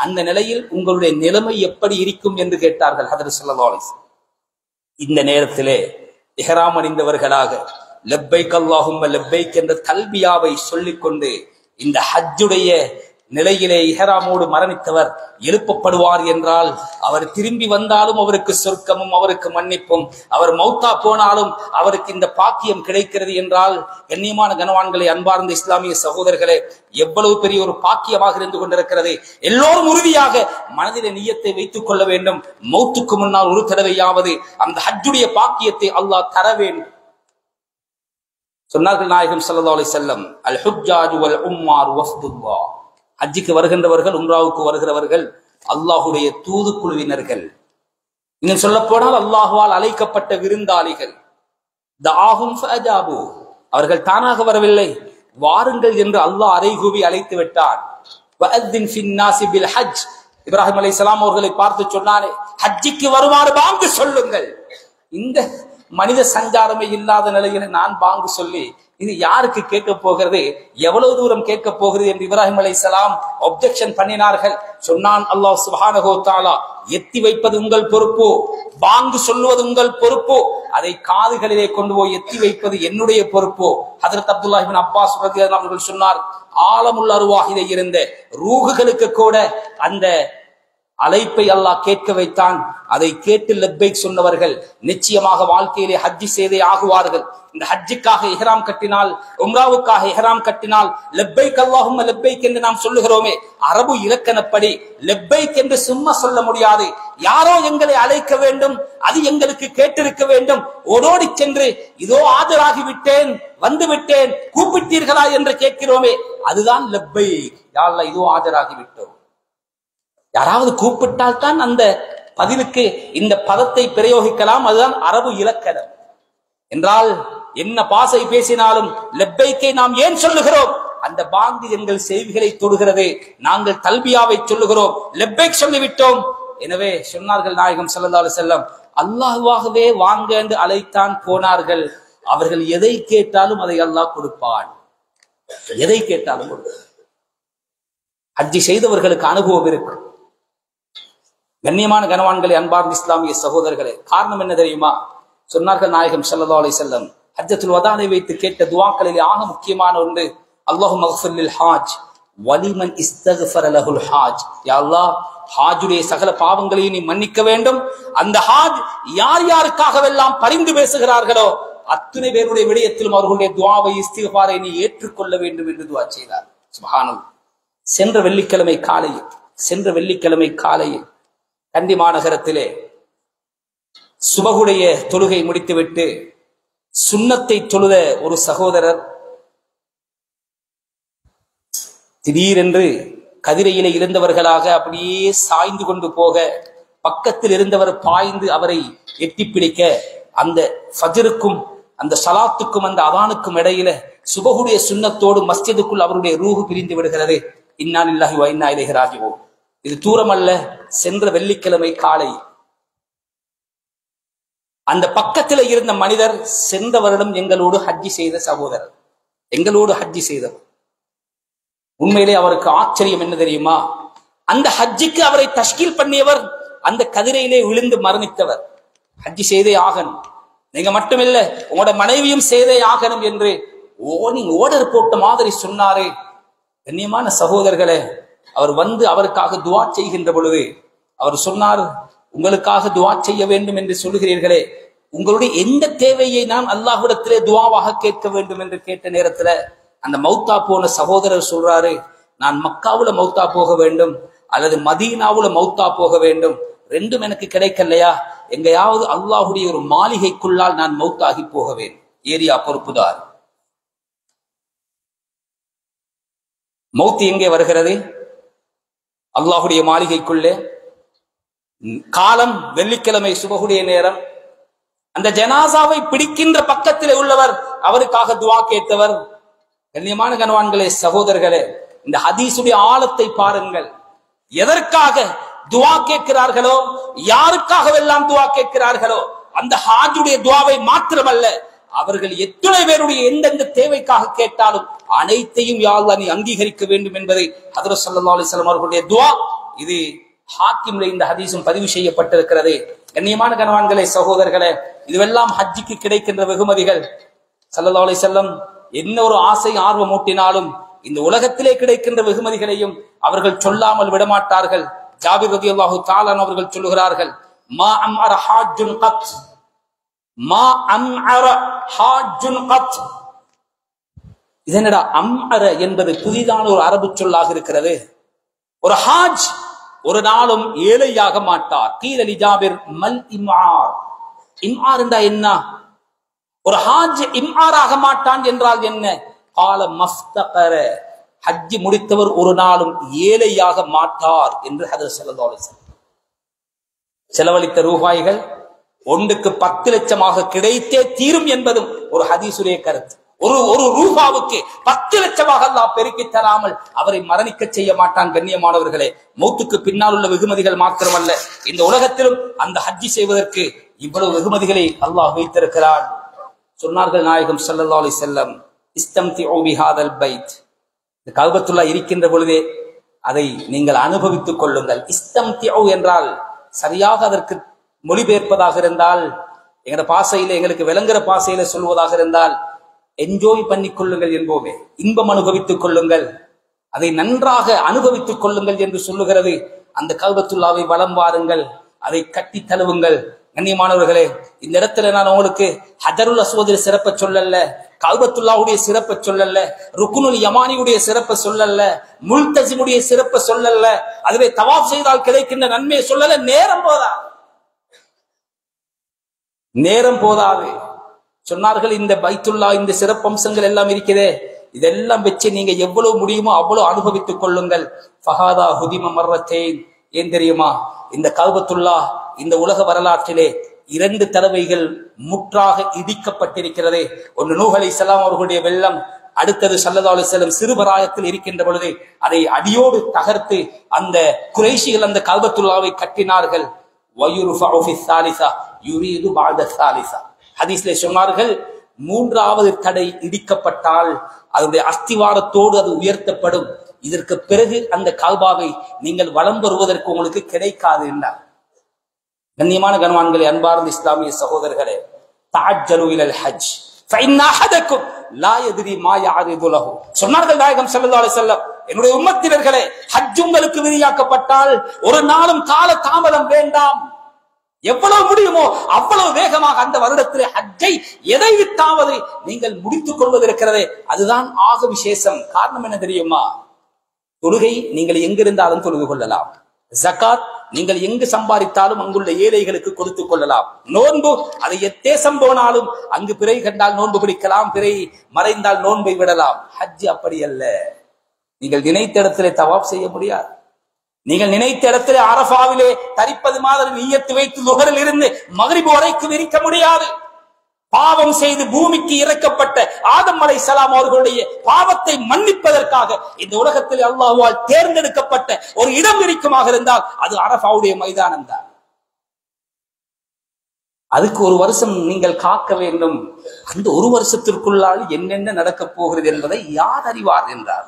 அந்த நிலையில் உங்களுடைய நிலைமை எப்படி இருக்கும் என்று கேட்டார்கள் ஹதரத் ஸல்லல்லாஹு அலைஹி வஸல்லம். இந்த நேரத்திலே இஹ்ராம் அணிந்தவர்களாக லப்பைக் அல்லாஹும்ம லப்பைக் என்ற தல்பியாவை சொல்லிக்கொண்டு இந்த ஹஜ்ஜுடைய நிலையிலே இஹ்ராமோடு மரணித்தவர் எழுப்பப்படுவார் என்றால், அவர் திரும்பி வந்தாலும் அவருக்கு சொர்க்கமும் அவருக்கு மன்னிப்பும், அவர் மௌத்தா போனாலும் அவருக்கு இந்த பாக்கியம் கிடைக்கிறது என்றால், கண்ணியமான கனவான்களே, அன்பார்ந்த இஸ்லாமிய சகோதரர்களே, எவ்வளவு பெரிய ஒரு பாக்கியமாக இருந்து கொண்டிருக்கிறது. எல்லோரும் உறுதியாக மனதிலே நியத்தை வைத்துக் கொள்ள வேண்டும். மௌத்துக்கு முன்னால் ஒரு தடவையாவது அந்த ஹஜ்ஜுடைய பாக்கியத்தை அல்லாஹ் தர வேண்டும். சொன்னார்கள் நாயகம் ஸல்லல்லாஹு அலைஹி வஸல்லம், அல் ஹுஜ்ஜாஜு வல் உம்மார் வஃதுல்லாஹ், ஹஜ்ஜுக்கு வருகின்றவர்கள், உம்ராவுக்கு வருகிறவர்கள் அல்லாஹுடைய தூதுக்குழுவினர்கள். இன்னும் சொல்ல போனால் அல்லாஹுவால் அழைக்கப்பட்ட விருந்தாளிகள். தஆஹும் ஃபஅஜாபு, அவர்கள் தானாக வரவில்லை, வாருங்கள் என்று அல்லாஹ் அறைகூவி அழைத்து விட்டான். வஅذின் ஃபின்னாஸி பில் ஹஜ். இப்ராஹிம் அலைஹிஸ்ஸலாம் அவர்களை பார்த்து சொன்னானே, ஹஜ்ஜிக்கு வருமாறு பாங்கு சொல்லுங்கள். இந்த மனித சஞ்சாரமே இல்லாத நிலையில நான் பாங்கு சொல்லி இது யாருக்கு கேட்க போகிறது, எவ்வளவு தூரம் கேட்க போகிறது என்று இப்ராஹிம் அலைஹிஸ்ஸலாம் அப்ஜெக்ஷன் பண்ணினார்கள். சொன்னான் அல்லாஹ் சுப்ஹானஹு வ தஆலா, எத்தி வைப்பது உங்கள் பொறுப்பு, பாங்கு சொல்லுவது உங்கள் பொறுப்பு, அதை காதுகளிலே கொண்டு போய் எத்தி வைப்பது என்னுடைய பொறுப்பு. ஹஜ்ரத் அப்துல்லாஹ் இப்னு அப்பாஸ் ரலியல்லாஹு அன்ஹு அவர்கள் சொன்னார், ஆலமுல் அர்வாஹிலே இருந்த ரூஹுகளுக்கு கூட அந்த அழைப்பை அல்லாஹ் கேட்க வைத்தான். அதை கேட்டு லப்பைக் சொன்னவர்கள் நிச்சயமாக வாழ்க்கையிலே ஹஜ்ஜி செய்தே ஆகுவார்கள். இந்த ஹஜ்ஜுக்காக இஹ்ராம் கட்டினால், உம்ராவுக்காக இஹ்ராம் கட்டினால் லப்பைக் அல்லாஹும்ம லப்பைக் என்று நாம் சொல்லுகிறோமே, அரபு இலக்கணப்படி லப்பைக் என்று சும்மா சொல்ல முடியாது. யாரோ எங்களை அழைக்க வேண்டும், அது எங்களுக்கு கேட்டிருக்க வேண்டும். ஓடோடி சென்று இதோ ஆஜராகிவிட்டேன், வந்து விட்டேன், கூப்பிட்டீர்களா என்று கேட்கிறோமே, அதுதான் லப்பைக். யா அல்லாஹ் இதோ ஆஜராகிவிட்டோம். யாராவது கூப்பிட்டால் தான் அந்த பதிலுக்கு இந்த பதத்தை பிரயோகிக்கலாம். அதுதான் அரபு இலக்கணம். என்றால் என்ன பாசை பேசினாலும் லப்பைக்கை நாம் ஏன் சொல்லுகிறோம்? அந்த பாங்கு எங்கள் செவிகளை தொடுகிறது. நாங்கள் தல்பியாவை சொல்லுகிறோம், லப்பைக் சொல்லிவிட்டோம். எனவே சொன்னார்கள் நாயகம் ஸல்லல்லாஹு அலைஹி வஸல்லம், அல்லாஹ்வாகவே வாங்க என்று அழைத்தான் போனார்கள். அவர்கள் எதை கேட்டாலும் அதை அல்லாஹ் கொடுப்பான். எதை கேட்டாலும் கொடுப்பான். ஹஜ்ஜி செய்தவர்களுக்கு அனுபவம் இருக்கு. கண்ணியமான கனவான்களே, அன்பார்ந்த இஸ்லாமிய சகோதரர்களே, காரணம் என்ன தெரியுமா? சொன்னார்கள் நாயகம் ஸல்லல்லாஹு அலைஹி வஸல்லம், ஹஜ்ஜத்துல் வதானை வைத்து கேட்ட துஆக்களிலே ஆக முக்கியமான ஒன்று, அல்லாஹும்ம இக்ஃபிர் லில் ஹாஜ் வலிமன் இஸ்தக்ஃபர லஹுல் ஹாஜ். யா அல்லாஹ், ஹாஜுடைய சகல பாவங்களையும் நீ மன்னிக்க வேண்டும். அந்த ஹாஜ் யார் யாருக்காகவெல்லாம் பரிந்து பேசுகிறார்களோ அத்தனை பேருடைய விடயத்திலும் அவர்களுடைய துஆவை இஸ்திக்ஃபாரை நீ ஏற்றுக்கொள்ள வேண்டும் என்று துஆ செய்தார். சுப்ஹானல்லாஹ். சென்ற வெள்ளிக்கிழமை காலையில் கண்டி மாநகரத்திலே சுபகுடைய தொழுகை முடித்துவிட்டு சுன்னத்தை தொழுத ஒரு சகோதரர் திடீரென்று கதிரையிலே இருந்தவர்களாக அப்படியே சாய்ந்து கொண்டு போக, பக்கத்தில் இருந்தவர் பாய்ந்து அவரை எட்டி பிடிக்க, அந்த ஃபஜ்ருக்கும் அந்த ஸலாத்துக்கும் அந்த அதானுக்கும் இடையில சுபகுடைய சுன்னத்தோடு மஸ்ஜிதுக்குள் அவருடைய ரூஹு பிரிந்து விடுகிறது. இன்னா லில்லாஹி வ இன்னா இலைஹி ராஜிஊன். இது தூரம் அல்ல, சென்ற வெள்ளிக்கிழமை காலை அந்த பக்கத்தில் இருந்த மனிதர் சென்ற வருடம் எங்களோடு ஹஜ்ஜி செய்த சகோதரர், எங்களோடு ஹஜ்ஜி செய்தவர். உண்மையிலே அவருக்கு ஆச்சரியம் என்ன தெரியுமா? அந்த ஹஜ்ஜிக்கு அவரை தஷ்கீல் பண்ணியவர் அந்த கதிரையிலே விழுந்து மரணித்தவர். ஹஜ்ஜி செய்தே ஆகணும், நீங்க மட்டுமில்ல உங்களோட மனைவியும் செய்தே ஆகணும் என்று ஓர்டர் போட்ட மாதிரி சொன்னாரே. கண்ணியமான சகோதரர்களே, அவர் வந்து அவருக்காக துஆ செய்கின்ற பொழுது அவர் சொன்னார், உங்களுக்காக துஆ செய்ய வேண்டும் என்று சொல்லுகிறீர்களே, உங்களுடைய எந்த தேவையை நான் அல்லாஹ்விடத்திலே துஆவாக கேட்க வேண்டும் என்று கேட்ட நேரத்துல அந்த மௌத்தா போன சகோதரர் சொல்றாரு, நான் மக்காவுல மௌத்தா போக வேண்டும் அல்லது மதீனாவுல மௌத்தா போக வேண்டும், ரெண்டும் எனக்கு கிடைக்கலையா, எங்கேயாவது அல்லாஹுடைய ஒரு மாளிகைக்குள்ளால் நான் மௌத்தாகி போகவேன். ஏரியா பொறுப்புதார். மௌத் எங்கே வருகிறது? அல்லாஹுடைய மாளிகைக்குள்ளே. காலம் வெள்ளிக்கிழமை சுபகுடைய நேரம். அந்த ஜனாசாவை பிடிக்கின்ற பக்கத்தில் உள்ளவர் அவருக்காக துஆ கேட்டவர். கண்ணியமான கனவான்களே, சகோதரர்களே, இந்த ஹதீஸுடைய ஆழத்தை பாருங்கள். எதற்காக துஆ கேட்கிறார்களோ, யாருக்காகவெல்லாம் துஆ கேட்கிறார்களோ, அந்த ஹாஜுடைய துஆவை மாத்திரமல்ல, அவர்கள் எத்தனை பேருடைய எந்தெந்த தேவைக்காக கேட்டாலும் அனைத்தையும் யா அல்லாஹ் நீ அங்கீகரிக்க வேண்டும் என்பதை ஹஜ்ரத் ஸல்லல்லாஹு அலைஹி வஸல்லம் அவர்களுடைய துஆ. இது ஹாக்கிம்ல இந்த ஹதீஸும் பதிவு செய்யப்பட்டிருக்கிறது. கண்ணியமான கனவான்களே, சகோதரர்களே, இதுவெல்லாம் ஹஜ்ஜிக்கு கிடைக்கின்ற வெகுமதிகள். ஸல்லல்லாஹு அலைஹி வஸல்லம் என்ன ஒரு ஆசை ஆர்வம் ஊட்டினாலும் இந்த உலகத்திலே கிடைக்கின்ற வெகுமதிகளையும் அவர்கள் சொல்லாமல் விடமாட்டார்கள். ஜாபிர் ரலியல்லாஹு தஆலா அவர்கள் சொல்லுகிறார்கள், மா அம்அர ஹாஜ்ஜுன் கத், மா அம்அர ஹாஜ்ஜுன் கத். இதனடா அம்அர என்பது புதிதான ஒரு அரபு சொல்லாக இருக்கிறது. ஒரு ஹாஜ் ஒரு நாளும் ஏழையாக மாட்டார். கீலலி ஜாபிர் மல் இம்ஆர். இம்ஆர் என்றா என்ன? ஒரு ஹாஜ் இம்ஆராக மாட்டான் என்றால் என்ன? கால மஃப்தகர, ஹஜ் முடித்தவர் ஒரு நாளும் ஏழையாக மாட்டார் என்று ஹஜ்ரத் ஸல்லல்லாஹு அலைஹி வஸல்லம். செலவழித்த ரூபாய்கள் ஒன்றுக்கு 10 லட்சமாக கிடைத்தே தீரும் என்பதும் ஒரு ஹதீஸுடைய கருத்து. ஒரு ரூபாவுக்கு 10 லட்சமாக அல்லாஹ் பெருக்கி தராமல் அவரை மரணிக்க செய்ய மாட்டான். கண்ணியமானவர்களே, மௌத்துக்கு பின்னால் உள்ள வெகுமதிகள் மாத்திரமல்ல, இந்த உலகத்திலும் அந்த ஹஜ்ஜி செய்வதற்கு இவ்வளவு வெகுமதிகளை அல்லாஹ் வைத்திருக்கிறான். சொன்னார்கள் நாயகம் ஸல்லல்லாஹு அலைஹி வஸல்லம், இஸ்தம்திஉ பிஹாதல் பைத், இந்த கஅபத்துல்லாஹ் இருக்கின்ற பொழுதே அதை நீங்கள் அனுபவித்துக் கொள்ளுங்கள். இஸ்தம்திஉ என்றால் சரியாக அதற்கு மொழிபெயர்ப்பதாக இருந்தால், எங்கட பாசையில எங்களுக்கு விளங்குற பாசையில சொல்வதாக இருந்தால் என்ஜாய் பண்ணிக் கொள்ளுங்கள் என்போமே, இன்பம் அனுபவித்துக் கொள்ளுங்கள், அதை நன்றாக அனுபவித்துக் கொள்ளுங்கள் என்று சொல்லுகிறது. அந்த கஅபத்துல்லாவை வலம் வாருங்கள், அதை கட்டி தழுவுங்கள். கண்ணியமானவர்களே, இந்த இடத்துல நான் உங்களுக்கு ஹஜருல் அஸ்வதுடைய சிறப்பை சொல்லல, கஅபத்துல்லாஹ்வுடைய சிறப்பை சொல்லல, ருக்குனுல் யமானியுடைய சிறப்பை சொல்லல, முல்தஸிமுடைய சிறப்பை சொல்லல, அதுவே தவாஃப் செய்தால் கிடைக்கின்ற நன்மையை சொல்லல. நேரம் போதாது சொன்னார்கள். இந்த பைத்துல்லா, இந்த சிறப்பம்சங்கள் எல்லாம் இருக்கிறதே, இதெல்லாம் வச்சு நீங்க எவ்வளவு முடியுமோ அவ்வளவு அனுபவித்துக் கொள்ளுங்கள். ஃபஹாதா ஹுதிம மர்ரத்தைன், ஏன் தெரியுமா? இந்த கஅபத்துல்லா இந்த உலக வரலாற்றிலே 2 தடவைகள் முற்றாக இடிக்கப்பட்டிருக்கிறது. ஒன்று நூஹ் அலைஹிஸ்ஸலாம் அவர்களுடைய வெள்ளம், அடுத்தது ஸல்லல்லாஹு அலைஹி வஸல்லம் சிறுபராயத்தில் இருக்கின்ற பொழுது அதை அடியோடு தகர்த்து அந்த குறைஷிகள் அந்த கஅபத்துல்லாவை கட்டினார்கள். வயுர்ஃபஉ ஃபிஸ் ஸாலிஸா யுரீது பஅத ஸாலிஸா, ஹதீஸ்ல சொன்னார்கள், 3வது தடை இடிக்கப்பட்டால் அதனுடைய அஸ்திவாரத்தோடு அது உயர்த்தப்படும். இதற்கு பிறகு அந்த காபாவை நீங்கள் வலம் வருவதற்கு உங்களுக்கு கிடைக்காது என்றார். கண்ணியமான கனவான்களே, அன்பார்ந்த இஸ்லாமிய சகோதரர்களே, தஅஜ்ஜலு இலல் ஹஜ் ஃபஇன்ன அஹதக்கும் லா யத்ரி மா யஅரிது லஹு. சொன்னார்கள் நாயகம் ஸல்லல்லாஹு அலைஹி வஸல்லம், என்னுடைய உம்மத்தினர்களே, ஹஜ் உங்களுக்கு விதியாக்கப்பட்டால் ஒரு நாளும் கால தாமதம் வேண்டாம். எவ்வளவு முடியுமோ அவ்வளவு வேகமாக அந்த வருடத்திலே ஹஜ்ஜை எதை விட்டாவது நீங்கள் முடித்துக் கொள்வதற்கிறதே, அதுதான் ஆக விசேஷம். காரணம் என்ன தெரியுமா? தொழுகை நீங்கள் எங்கிருந்தாலும் தொழுது கொள்ளலாம். ஜகாத் நீங்கள் எங்கு சம்பாதித்தாலும் அங்குள்ள ஏழைகளுக்கு கொடுத்துக் கொள்ளலாம். நோன்பு அதை எத்தேசம் போனாலும் அங்கு பிறை கண்டால் நோன்பு பிடிக்கலாம், பிறை மறைந்தால் நோன்பை விடலாம். ஹஜ் அப்படி அல்ல. நீங்கள் நினைத்த இடத்திலே தவாப் செய்ய முடியாது. நீங்கள் நினைத்த இடத்திலே அரஃபாவிலே தரிப்பது மாதிரி நிய்யத்து வைத்து லுஹரில் இருந்து மக்ரிப் வரைக்கும் இருக்க முடியாது. பாவம் செய்து பூமிக்கு இறக்கப்பட்ட ஆதம் அலைஹிஸ்ஸலாம் அவர்களுடைய பாவத்தை மன்னிப்பதற்காக இந்த உலகத்தில் அல்லாஹ்வால் தேர்ந்தெடுக்கப்பட்ட ஒரு இடம் இருக்குமாக இருந்தால் அது அரஃபாவுடைய மைதானம் தான். அதுக்கு ஒரு வருஷம் நீங்கள் காக்க வேண்டும். அந்த ஒரு வருஷத்திற்குள்ளால் என்னென்ன நடக்கப் போகிறது என்பதை யார் அறிவார் என்றார்.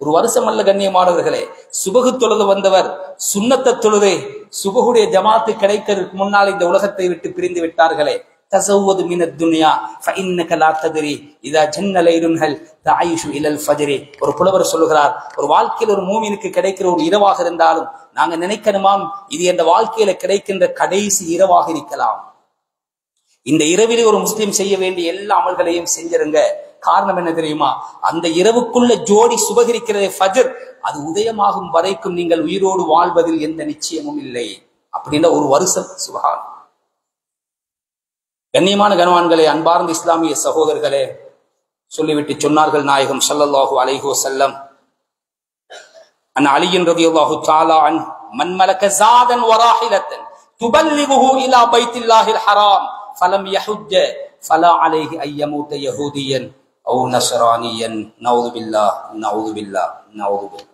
ஒரு வருஷம் அல்ல கண்ணியமானவர்களே, சுபகு தொழுது வந்தவர் சுன்னத்த தொழுதை சுபகுடைய ஜமாத்து கிடைக்கிறதுக்கு முன்னால் இந்த உலகத்தை விட்டு பிரிந்து விட்டார்களே. தஸவ்வது மினத் துன்யா ஃபஇன்னக லா தத்ரி இதா ஜன்ன லைலுன்ஹல் தஆயிஷு இலல் ஃபஜ்ரி. ஒரு புலவர் சொல்லுகிறார், ஒரு வாழ்க்கையில் ஒரு மூமினுக்கு கிடைக்கிற ஒரு இரவாக இருந்தாலும் நாங்க நினைக்கணுமாம், இது என்ற வாழ்க்கையில கிடைக்கின்ற கடைசி இரவாக இருக்கலாம். இந்த இரவிலே ஒரு முஸ்லிம் செய்ய வேண்டிய எல்லா அமல்களையும் செஞ்சிருங்க. காரணம் என்ன தெரியுமா? அந்த இரவுக்குள்ள ஜோடி சுபகிரிக்கிறதே ஃபஜ்ர், அது உதயமாகும் வரைக்கும் நீங்கள் உயிரோடு வாழ்வதில் எந்த நிச்சயமும் இல்லை. அப்படின்னா ஒரு வருஷம். சுபஹான். கண்ணியமான கனவான்களே, அன்பார்ந்த இஸ்லாமிய சகோதரர்களே, சொல்லிவிட்டு சொன்னார்கள் நாயகம் ஸல்லல்லாஹு அலைஹி வஸல்லம், அன் அலியின் ரலியல்லாஹு தஆலா அன் மன் மலக ஸாதன் வ ராஹிலத்தன் துபல்லிகுஹு இலா பைத்தில்லாஹில் ஹராம் ஃபலம் யஹுஜ்ஜ ஃபலா அலைஹி அய்யமூத யஹூதியன் அவ் நஸ்ரானியன். நவுது பில்லாஹ் நவுது பில்லாஹ் நவுது பில்லாஹ்.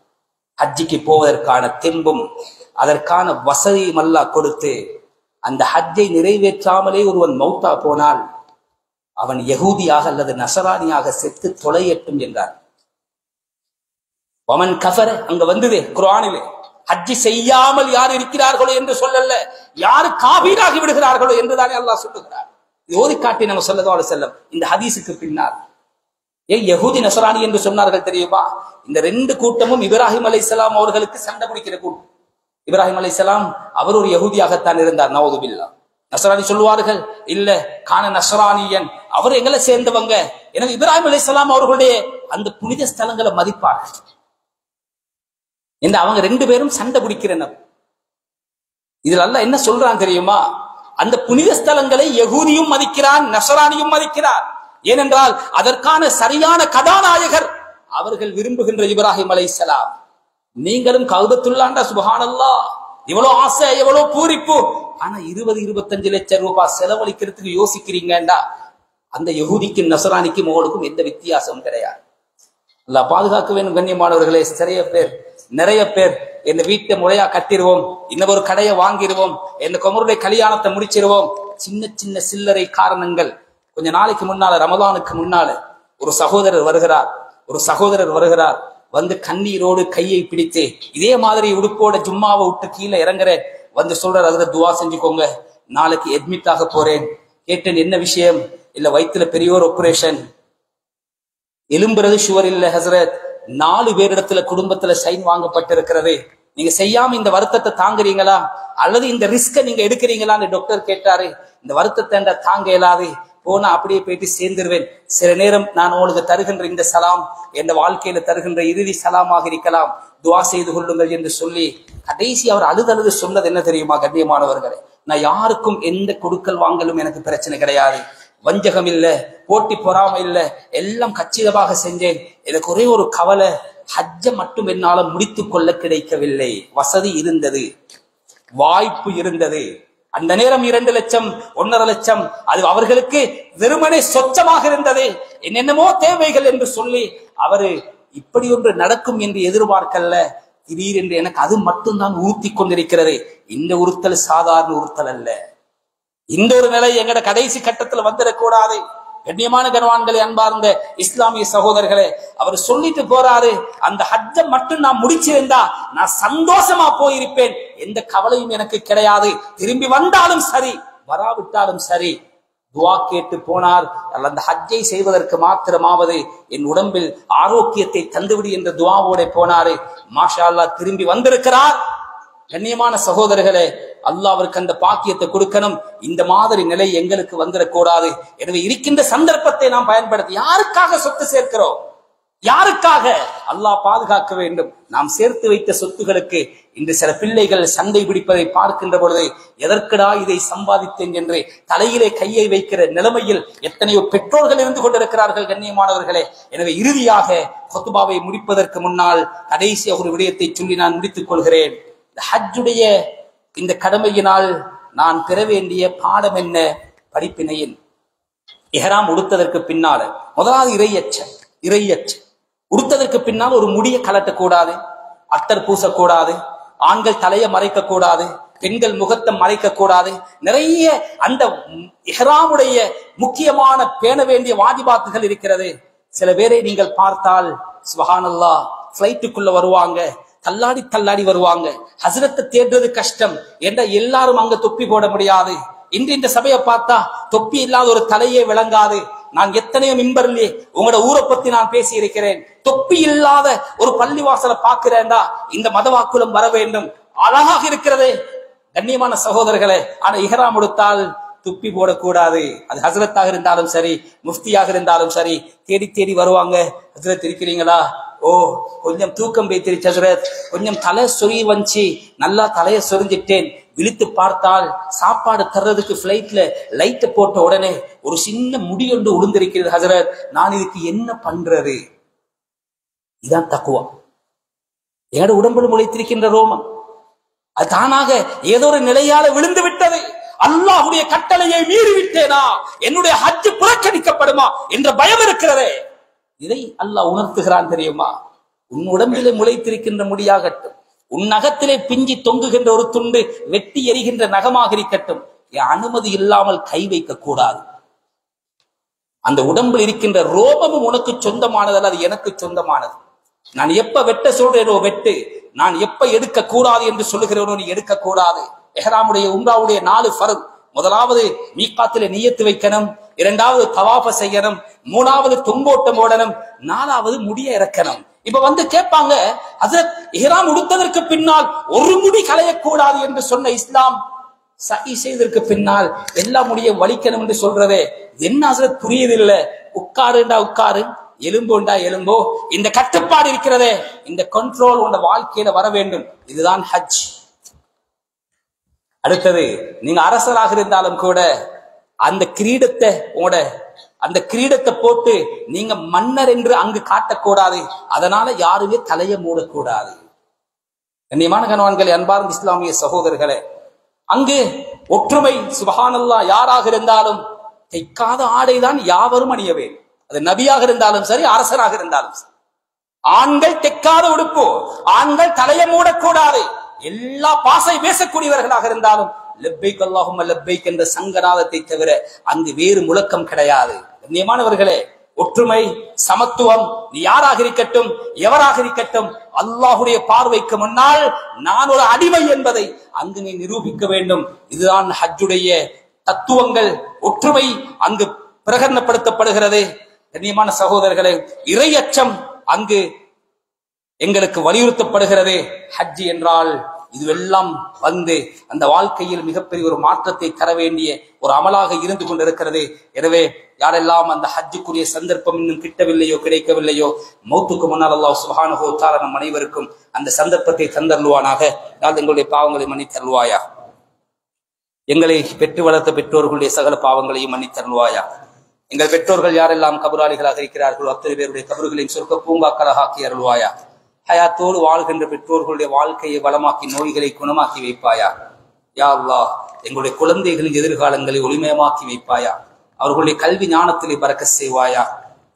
ஹஜ்ஜிக்கு போவதற்கான தெம்பும் அதற்கான வசதியும் அல்லாஹ் கொடுத்து அந்த ஹஜ்ஜை நிறைவேற்றாமலே ஒருவன் மௌத்தா போனால் அவன் யஹூதியாக அல்லது நசரானியாக செத்து தொலையட்டும் என்றார். வமன் கஃபர, அங்க வந்ததே குர்ஆனிலே, ஹஜ்ஜி செய்யாமல் யார் இருக்கிறார்களோ என்று சொல்லல, யாரு காபீராகி விடுகிறார்களோ என்றுதானே அல்லாஹ் சொல்லுகிறார். ஓதி காட்டி நம்ம ஸல்லல்லாஹு அலைஹி வஸல்லம் இந்த ஹதீஸுக்கு பின்னால் ஏன் யஹூதி நசரானி என்று சொன்னார்கள் தெரியுமா? இந்த 2 கூட்டமும் இப்ராஹிம் அலைஹிஸ்ஸலாம் அவர்களுக்கு சண்டை பிடிக்கிற கூட்டம். இப்ராஹிம் அலைஹிஸ்ஸலாம் அவர் ஒரு யஹூதியாகத்தான் இருந்தார். நவுது பில்லாஹ். நஸ்ரானி சொல்லுவார்கள், இல்ல கான நஸ்ரானியன், அவர் எங்களை சேர்ந்தவங்க. எனவே இப்ராஹிம் அலைஹிஸ்ஸலாம் அவர்களுடைய அந்த புனித ஸ்தலங்களை மதிப்பார்கள் என்று அவங்க 2 பேரும் சண்டை பிடிக்கிறனர். இதில் அல்லாஹ் என்ன சொல்றான் தெரியுமா? அந்த புனித ஸ்தலங்களை யஹூதியும் மதிக்கிறான், நஸ்ரானியும் மதிக்கிறார். ஏனென்றால் அதற்கான சரியான கதாநாயகர் அவர்கள் விரும்புகின்ற இப்ராஹிம் அலைஹிஸ்ஸலாம். நீங்களும் கஅபத்துல்லாஹ், சுப்ஹானல்லாஹ், எவ்வளவு ஆசை, எவ்வளவு பூரிப்பு. ஆனா 20-25 லட்சம் ரூபாய் செலவழிக்கிறதுக்கு யோசிக்கிறீங்கடா, அந்த யஹூதிக்கும் நசரானிக்கும் அவங்களுக்கும் எந்த வித்தியாசமும் கிடையாது. அல்லாஹ் பாதுகாக்க வேண்டும். கண்ணியமானவர்களே, நிறைய பேர் இந்த வீட்டை முறையா கட்டிடுவோம், இன்னொரு கடையை வாங்கிடுவோம், இந்த குமருடைய கல்யாணத்தை முடிச்சிருவோம், சின்ன சின்ன சில்லறை காரணங்கள். கொஞ்ச நாளைக்கு முன்னால, ரமலானுக்கு முன்னால ஒரு சகோதரர் வருகிறார். வந்து கண்ணீரோடு கையை பிடித்து இதே மாதிரி உடுப்போட ஜும்மாவை விட்டு கீழே இறங்குறேன். வந்து சொல்றார், அதுல துவா செஞ்சுக்கோங்க, நாளைக்கு அட்மிட் ஆக போறேன். கேட்டேன், என்ன விஷயம்? இல்ல வயிற்றுல பெரிய ஒரு ஆபரேஷன், எலும்புறது சுவர் இல்ல ஹசரத், 4 பேரிடத்துல குடும்பத்துல சைன் வாங்கப்பட்டிருக்கிறது. நீங்க செய்யாம இந்த வருத்தத்தை தாங்குறீங்களா அல்லது இந்த ரிஸ்க நீங்க எடுக்கிறீங்களான்னு டாக்டர் கேட்டாரு. இந்த வருத்தத்தை தாங்க இயலாது, போனா அப்படியே போயிட்டு சேர்ந்துருவேன். சில நேரம் நான் உங்களுக்கு தருகின்ற இந்த சலாம் என் வாழ்க்கையில தருகின்ற இறுதி சலாமாக இருக்கலாம், துவா செய்து கொள்ளுங்கள் என்று சொல்லி கடைசி அவர் அழுது சொன்னது என்ன தெரியுமா கண்ணியமானவர்களே? நான் யாருக்கும் எந்த கொடுக்கல் வாங்கலும் எனக்கு பிரச்சனை கிடையாது, வஞ்சகம் இல்ல, போட்டி பொறாமை இல்ல, எல்லாம் கச்சிதமாக செஞ்சேன். எனக்கு ஒரே ஒரு கவலை, ஹஜ்ஜ மட்டும் என்னால முடித்துக் கொள்ள கிடைக்கவில்லை. வசதி இருந்தது, வாய்ப்பு இருந்தது, அந்த நேரம் 2 லட்சம் 1.5 லட்சம் அது அவர்களுக்கு வெறுமனே சொச்சமாக இருந்தது. என்னென்னமோ தேவைகள் என்று சொல்லி அவரு இப்படி ஒன்று நடக்கும் என்று எதிர்பார்க்கல. திடீரென்று எனக்கு அது மட்டும்தான் உறுத்தி கொண்டிருக்கிறது. இந்த உறுத்தல் சாதாரண உறுத்தல் அல்ல. இந்த ஒரு நிலை எங்கட கடைசி கட்டத்தில் வந்துடக்கூடாது. கண்ணியமான கனவான்களே, அன்பார்ந்த இஸ்லாமிய சகோதரர்களே, அவர் சொல்லிட்டு போறாரு, அந்த ஹஜ்ஜ மட்டும் நான் முடிச்சிருந்தா நான் சந்தோஷமா போயிருப்பேன், எந்த கவலையும் எனக்கு கிடையாது, திரும்பி வந்தாலும் சரி வராவிட்டாலும் சரி. துவா கேட்டு போனார். அந்த ஹஜ்ஜை செய்வதற்கு மாத்திரமாவது என் உடம்பில் ஆரோக்கியத்தை தந்துவிடு என்ற துவாவோட போனாரு. மாஷா அல்லாஹ் திரும்பி வந்திருக்கிறார். கண்ணியமான சகோதரர்களே, அல்லாஹ் அவருக்கு அந்த பாக்கியத்தை கொடுக்கணும். இந்த மாதிரி நிலை எங்களுக்கு வந்துடக்கூடாது. எனவே இருக்கின்ற சந்தர்ப்பத்தை நாம் பயன்படுத்தி, யாருக்காக சொத்து சேர்க்கிறோம், யாருக்காக? அல்லாஹ் பாதுகாக்க வேண்டும். நாம் சேர்த்து வைத்த சொத்துகளுக்கு இன்று சில பிள்ளைகள் சண்டை பிடிப்பதை பார்க்கின்ற பொழுது, எதற்கடா இதை சம்பாதித்தேன் என்று தலையிலே கையை வைக்கிற நிலைமையில் எத்தனையோ பெற்றோர்கள் இருந்து கொண்டிருக்கிறார்கள். கண்ணியமானவர்களே, எனவே இறுதியாக குத்பாவை முடிப்பதற்கு முன்னால் கடைசியாக ஒரு விடயத்தை சொல்லி நான் முடித்துக் கொள்கிறேன். ஹஜ்ஜுடைய இந்த கடமையினால் நான் பெற வேண்டிய பாடம் என்ன? படிப்பினையில் இஹ்ராம் உடுத்ததற்கு பின்னால முதலாவது இறையச்சம். உடுத்ததற்கு பின்னால் ஒரு முடிய கலட்டக்கூடாது, அத்தர் பூசக்கூடாது, ஆண்கள் தலையை மறைக்க கூடாது, பெண்கள் முகத்தை மறைக்க கூடாது. நிறைய அந்த இஹ்ராமுடைய முக்கியமான பேண வேண்டிய வாஜிபாத்துகள் இருக்கிறது. சில பேரை நீங்கள் பார்த்தால் சுப்ஹானல்லாஹ், ஃபிளைட்டுக்குள்ள வருவாங்க, தள்ளாடி வருவாங்க, ஹஸ்ரத்தை தேடுறது கஷ்டம் என்ற எல்லாரும் அங்க தொப்பி போட முடியாது. இன்று இந்த சபையை பார்த்தா தொப்பி இல்லாத ஒரு தலையே விளங்காது. நான் எத்தனையோ மிம்பர்லயே உங்களோட ஊரை பத்தி நான் பேசி இருக்கிறேன். தொப்பி இல்லாத ஒரு பள்ளிவாசலை பார்க்கிறேன்டா, இந்த மதவாக்குலம் வர வேண்டும். அழகாக இருக்கிறது கண்ணியமான சகோதரர்களே. ஆனா இஹ்ராம் உடுத்தால் துப்பி போடக்கூடாது. அது ஹஸ்ரத்தாக இருந்தாலும் சரி, முஃப்தியாக இருந்தாலும் சரி, தேடி வருவாங்க. ஹஸ்ரத் இருக்கிறீங்களா? ஓ, கொஞ்சம் தூக்கம் வைத்திருச்சு ஹஸ்ரத், கொஞ்சம் தலை சொறி வந்துச்சு, நல்லா தலையை சொரிஞ்சிட்டேன். விழித்து பார்த்தால் சாப்பாடு தர்றதுக்கு பிளைட்ல லைட்டை போட்ட உடனே ஒரு சின்ன முடி ஒன்று உளுந்திருக்கிறது ஹஸ்ரத், நான் இதுக்கு என்ன பண்றது? இதான் தக்குவா. என்னோட உடம்புல முளைத்திருக்கின்ற ரோமம் அது தானாக ஏதோ ஒரு நிலையால விழுந்து விட்டது. அல்லாஹ்வுடைய கட்டளையை மீறி விட்டேனா, என்னுடைய ஹஜ் புறக்கணிக்கப்படுமா என்ற பயம் இருக்கிறதே. இதை அல்லாஹ் உணர்த்துகிறான் தெரியுமா? உன் உடம்பிலே முளைத்திருக்கின்ற முடியாகட்டும், உன் நகத்திலே பிஞ்சி தொங்குகின்ற ஒரு துண்டு வெட்டி எறிகின்ற நகமாக இருக்கட்டும், என் அனுமதி இல்லாமல் கை வைக்க கூடாது. அந்த உடம்பில் இருக்கின்ற ரோமமும் உனக்கு சொந்தமானதல்ல, அது எனக்கு சொந்தமானது. நான் எப்ப வெட்ட சொல்றேனோ வெட்டு, நான் எப்ப எடுக்க கூடாது என்று சொல்லுகிறேனோ நீ எடுக்க கூடாது. இஹ்ராமுடைய உம்ராவுடைய 4 ஃபர்த். முதலாவது மீகாத்திலே நியத்து வைக்கணும், 2வது தவாஃப செய்யணும், 3வது தொங்கோட்டம் ஓடணும், 4வது முடிய இறக்கணும். இப்ப வந்து கேட்பாங்க, ஹஜ்ரத் இஹ்ராம் உடுத்ததற்கு பின்னால் ஒரு முடி களையக்கூடாது என்று சொன்ன இஸ்லாம், சஹி செய்ததற்கு பின்னால் எல்லா முடியும் வலிக்கணும் என்று சொல்றதே என்ன ஹஜ்ரத்? புரியுதில்லை. உட்காருண்டா உட்காரு, எலும்புண்டா எலும்போ, இந்த கட்டுப்பாடு இருக்கிறதே, இந்த கண்ட்ரோல் உங்க வாழ்க்கையில வர வேண்டும். இதுதான் ஹஜ். அடுத்தது, நீங்க அரசராக இருந்தாலும் கூட அந்த கிரீடத்தை அந்த கிரீடத்தை போட்டு நீங்க மன்னர் என்று அங்கு காட்டக்கூடாது. அதனால யாருமே தலையை மூடக்கூடாது. கண்ணியமான கணவான்களே, அன்பார்ந்த இஸ்லாமிய சகோதரர்களே, அங்கு ஒற்றுமை சுப்ஹானல்லாஹ். யாராக இருந்தாலும் தைக்காத ஆடைதான் யாவரும் அணிய வேண்டும். அது நபியாக இருந்தாலும் சரி, அரசராக இருந்தாலும் சரி. ஆண்கள் தைக்காத உடுப்பு, ஆண்கள் தலையை மூடக்கூடாது. எல்லா பாசை பேசக்கூடியவர்களாக இருந்தாலும் லப்பைக் அல்லாஹும்ம லப்பைக் என்ற சங்கநாதத்தை தவிர அங்கு வேறு முழக்கம் கிடையாது. கண்ணியமானவர்களே, ஒற்றுமை, சமத்துவம், நீ யாராக இருக்கட்டும், எவராக இருக்கட்டும், அல்லாஹுடைய பார்வைக்கு முன்னால் நான் ஒரு அடிமை என்பதை அங்கு நீ நிரூபிக்க வேண்டும். இதுதான் ஹஜ்ஜுடைய தத்துவங்கள். ஒற்றுமை அங்கு பிரகடனப்படுத்தப்படுகிறது. கண்ணியமான சகோதரர்களே, இறையச்சம் அங்கு எங்களுக்கு வலியுறுத்தப்படுகிறது. ஹஜ் என்றால் இதுவெல்லாம் வந்து அந்த வாழ்க்கையில் மிகப்பெரிய ஒரு மாற்றத்தை தர வேண்டிய ஒரு அமலாக இருந்து கொண்டிருக்கிறது. எனவே யாரெல்லாம் அந்த ஹஜ்ஜுக்குரிய சந்தர்ப்பம் இன்னும் கிட்டவில்லையோ, கிடைக்கவில்லையோ, மௌத்துக்கு முன்னால் அல்லாஹ் சுப்ஹானஹு வ தஆலா நம் அனைவருக்கும் அந்த சந்தர்ப்பத்தை தந்தருள்வானாக. யார் எங்களுடைய பாவங்களை மன்னித்தருள்வாயா. எங்களை பெற்று வளர்த்த பெற்றோர்களுடைய சகல பாவங்களையும் மன்னித்தருள்வாயா. எங்கள் பெற்றோர்கள் யாரெல்லாம் கபராளிகளாக இருக்கிறார்களோ அத்தனை பேருடைய கபறுகளையும் சொர்க்க பூங்காக்களாக ஆக்கி அருள்வாயா. ஹயாத்தோடு வாழ்கின்ற பெற்றோர்களுடைய வாழ்க்கையை வளமாக்கி நோய்களை குணமாக்கி வைப்பாயா. யா அல்லாஹ், எங்களுடைய குழந்தைகளின் எதிர்காலங்களை ஒளிமயமாக்கி வைப்பாயா. அவர்களுடைய கல்வி ஞானத்திலே பறக்கச் செய்வாயா.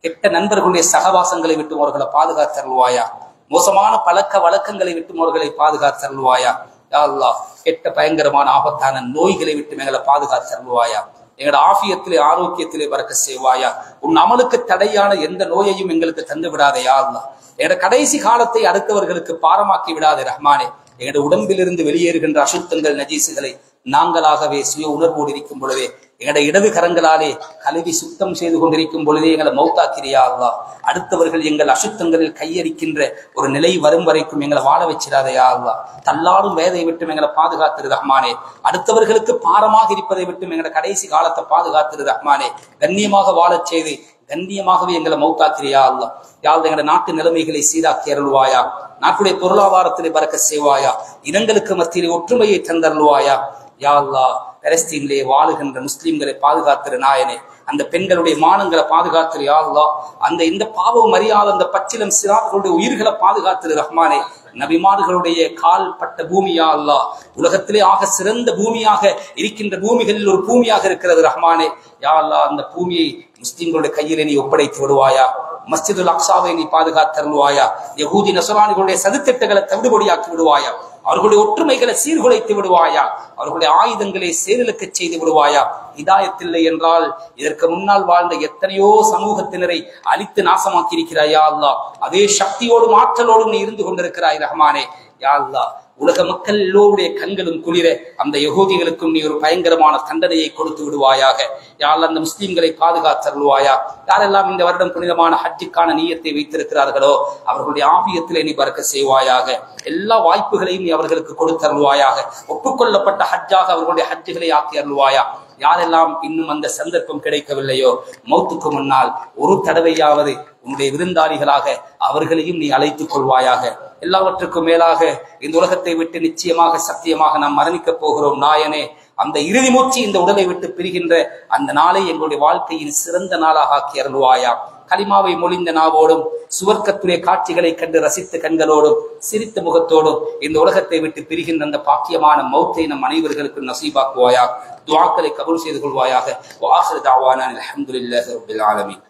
கெட்ட நண்பர்களுடைய சகவாசங்களை விட்டு அவர்களை பாதுகாத்தருள்வாயா. மோசமான பழக்க வழக்கங்களை விட்டு அவர்களை பாதுகாத்தருள்வாயா. யா அல்லாஹ், கெட்ட பயங்கரமான ஆபத்தான நோய்களை விட்டு எங்களை பாதுகாத்தருள்வாயா. எங்களோட ஆஃபியத்திலே ஆரோக்கியத்திலே பறக்கச் செய்வாயா. உன் அமலுக்கு தடையான எந்த நோயையும் எங்களுக்கு தந்து விடாதே யா அல்லாஹ். எங்களோட கடைசி காலத்தை அடுத்தவர்களுக்கு பாரமாக்கி விடாதே ரஹ்மானே. எங்களோட உடம்பிலிருந்து வெளியேறுகின்ற அசுத்தங்கள், நஜீசுகளை நாங்களாகவே சுய உணர்வோடு இருக்கும் பொழுதே, எங்களோட இடது கரங்களாலே கழுவி சுத்தம் செய்து கொண்டிருக்கும் பொழுதே எங்களை மௌத்தாக்கிறியா அல்லாஹ். அடுத்தவர்கள் எங்கள் அசுத்தங்களில் கையடிக்கின்ற ஒரு நிலை வரும் வரைக்கும் எங்களை வாழ வச்சிடாதையா அல்லாஹ். தள்ளாடும் வேதை விட்டும் எங்களை பாதுகாத்திரு ரஹ்மானே. அடுத்தவர்களுக்கு பாரமாக இருப்பதை விட்டும் எங்களோட கடைசி காலத்தை பாதுகாத்திரு ரஹ்மானே. கண்ணியமாக வாழச் செய்து கண்ணியமாகவே எங்களை மௌத்தாக்கிறியா அல்லாஹ். யாவது எங்களோட நாட்டு நிலைமைகளை சீராக்கி அருள்வாயா. நாட்டுடைய பொருளாதாரத்திலே பறக்கச் செய்வாயா. இனங்களுக்கு மத்தியிலே ஒற்றுமையை தந்தருள்வாயா. யா அல்லாஹ், பலஸ்தீனிலே வாழுகின்ற முஸ்லிம்களை பாதுகாத்திரு நாயனே. அந்த பெண்களுடைய மானங்களை பாதுகாத்திரு யா அல்லாஹ். அந்த இந்த பாவம் அறியாத அந்த பச்சிலம் சிறார்களுடைய உயிர்களை பாதுகாத்திரு ரஹ்மானே. நபிமார்களுடைய கால் பட்ட பூமியா அல்லாஹ், உலகத்திலே ஆக சிறந்த பூமியாக இருக்கின்ற பூமிகளில் ஒரு பூமியாக இருக்கிறது ரஹ்மானே. யா அல்லாஹ், அந்த பூமியை முஸ்லிம்களுடைய கையிலே நீ ஒப்படைத்து விடுவாயா. மஸ்ஜிதுல் அக்ஸாவை நீ பாதுகாத்தருள்வாயா. யஹூதி நஸ்ரானிகளுடைய சதித்திட்டங்களை தவிடுபடியாக்கி விடுவாயா. அவர்களுடைய ஒற்றுமைகளை சீர்குலைத்து விடுவாயா. அவர்களுடைய ஆயுதங்களை செயலுக்கு செய்து விடுவாயா. ஹிதாயத்தில்லை என்றால் இதற்கு முன்னால் வாழ்ந்த எத்தனையோ சமூகத்தினரை அழித்து நாசமாக்கி இருக்கிறாயா அல்லாஹ். அதே சக்தியோடும் ஆற்றலோடும் நீ இருந்து கொண்டிருக்கிறாய் ரஹ்மானே. யா அல்லாஹ், உலக மக்கள் எல்லோருடைய கண்களும் குளிர அந்த யகூதிகளுக்கும் நீ ஒரு பயங்கரமான தண்டனையை கொடுத்து விடுவாயாக. யா அல்லாஹ், அந்த முஸ்லிம்களை பாதுகாத்தருள்வாயா. யாரெல்லாம் இந்த வருடம் புனிதமான ஹஜ்ஜுக்கான நியத்தை வைத்திருக்கிறார்களோ அவர்களுடைய ஆபியத்திலே நீ பறக்க செய்வாயாக. எல்லா வாய்ப்புகளையும் நீ அவர்களுக்கு கொடுத்தருள்வாயாக. ஒப்புக்கொள்ளப்பட்ட ஹஜ்ஜாக அவர்களுடைய ஹஜ்ஜுகளை ஆக்கி அருள்வாயா. யாரெல்லாம் இன்னும் அந்த சந்தர்ப்பம் கிடைக்கவில்லையோ மௌத்துக்கு முன்னால் ஒரு தடவையாவது உன்னுடைய விருந்தாளிகளாக அவர்களையும் நீ அழைத்துக் கொள்வாயாக. எல்லாவற்றுக்கும் மேலாக இந்த உலகத்தை விட்டு நிச்சயமாக சத்தியமாக நாம் மரணிக்கப் போகிறோம் நாயனே. அந்த இறுதி மூச்சு இந்த உடலை விட்டு பிரிகின்ற அந்த நாளை எங்களுடைய வாழ்க்கையின் சிறந்த நாளாக ஆக்கி அருள்வாயா. கலிமாவை மொழிந்த நாவோடும் சுவர்க்கத்துடைய காட்சிகளை கண்டு ரசித்த கண்களோடும் சிரித்த முகத்தோடும் இந்த உலகத்தை விட்டு பிரிகின்ற அந்த பாக்கியமான மௌத்தை நம் அனைவர்களுக்கு நசீபாக்குவாயா. துஆக்களை கபூல் செய்து கொள்வாயாக. வஆகிரு தஅவானா அல்ஹம்துலில்லாஹி ரப்பில் ஆலமீன்.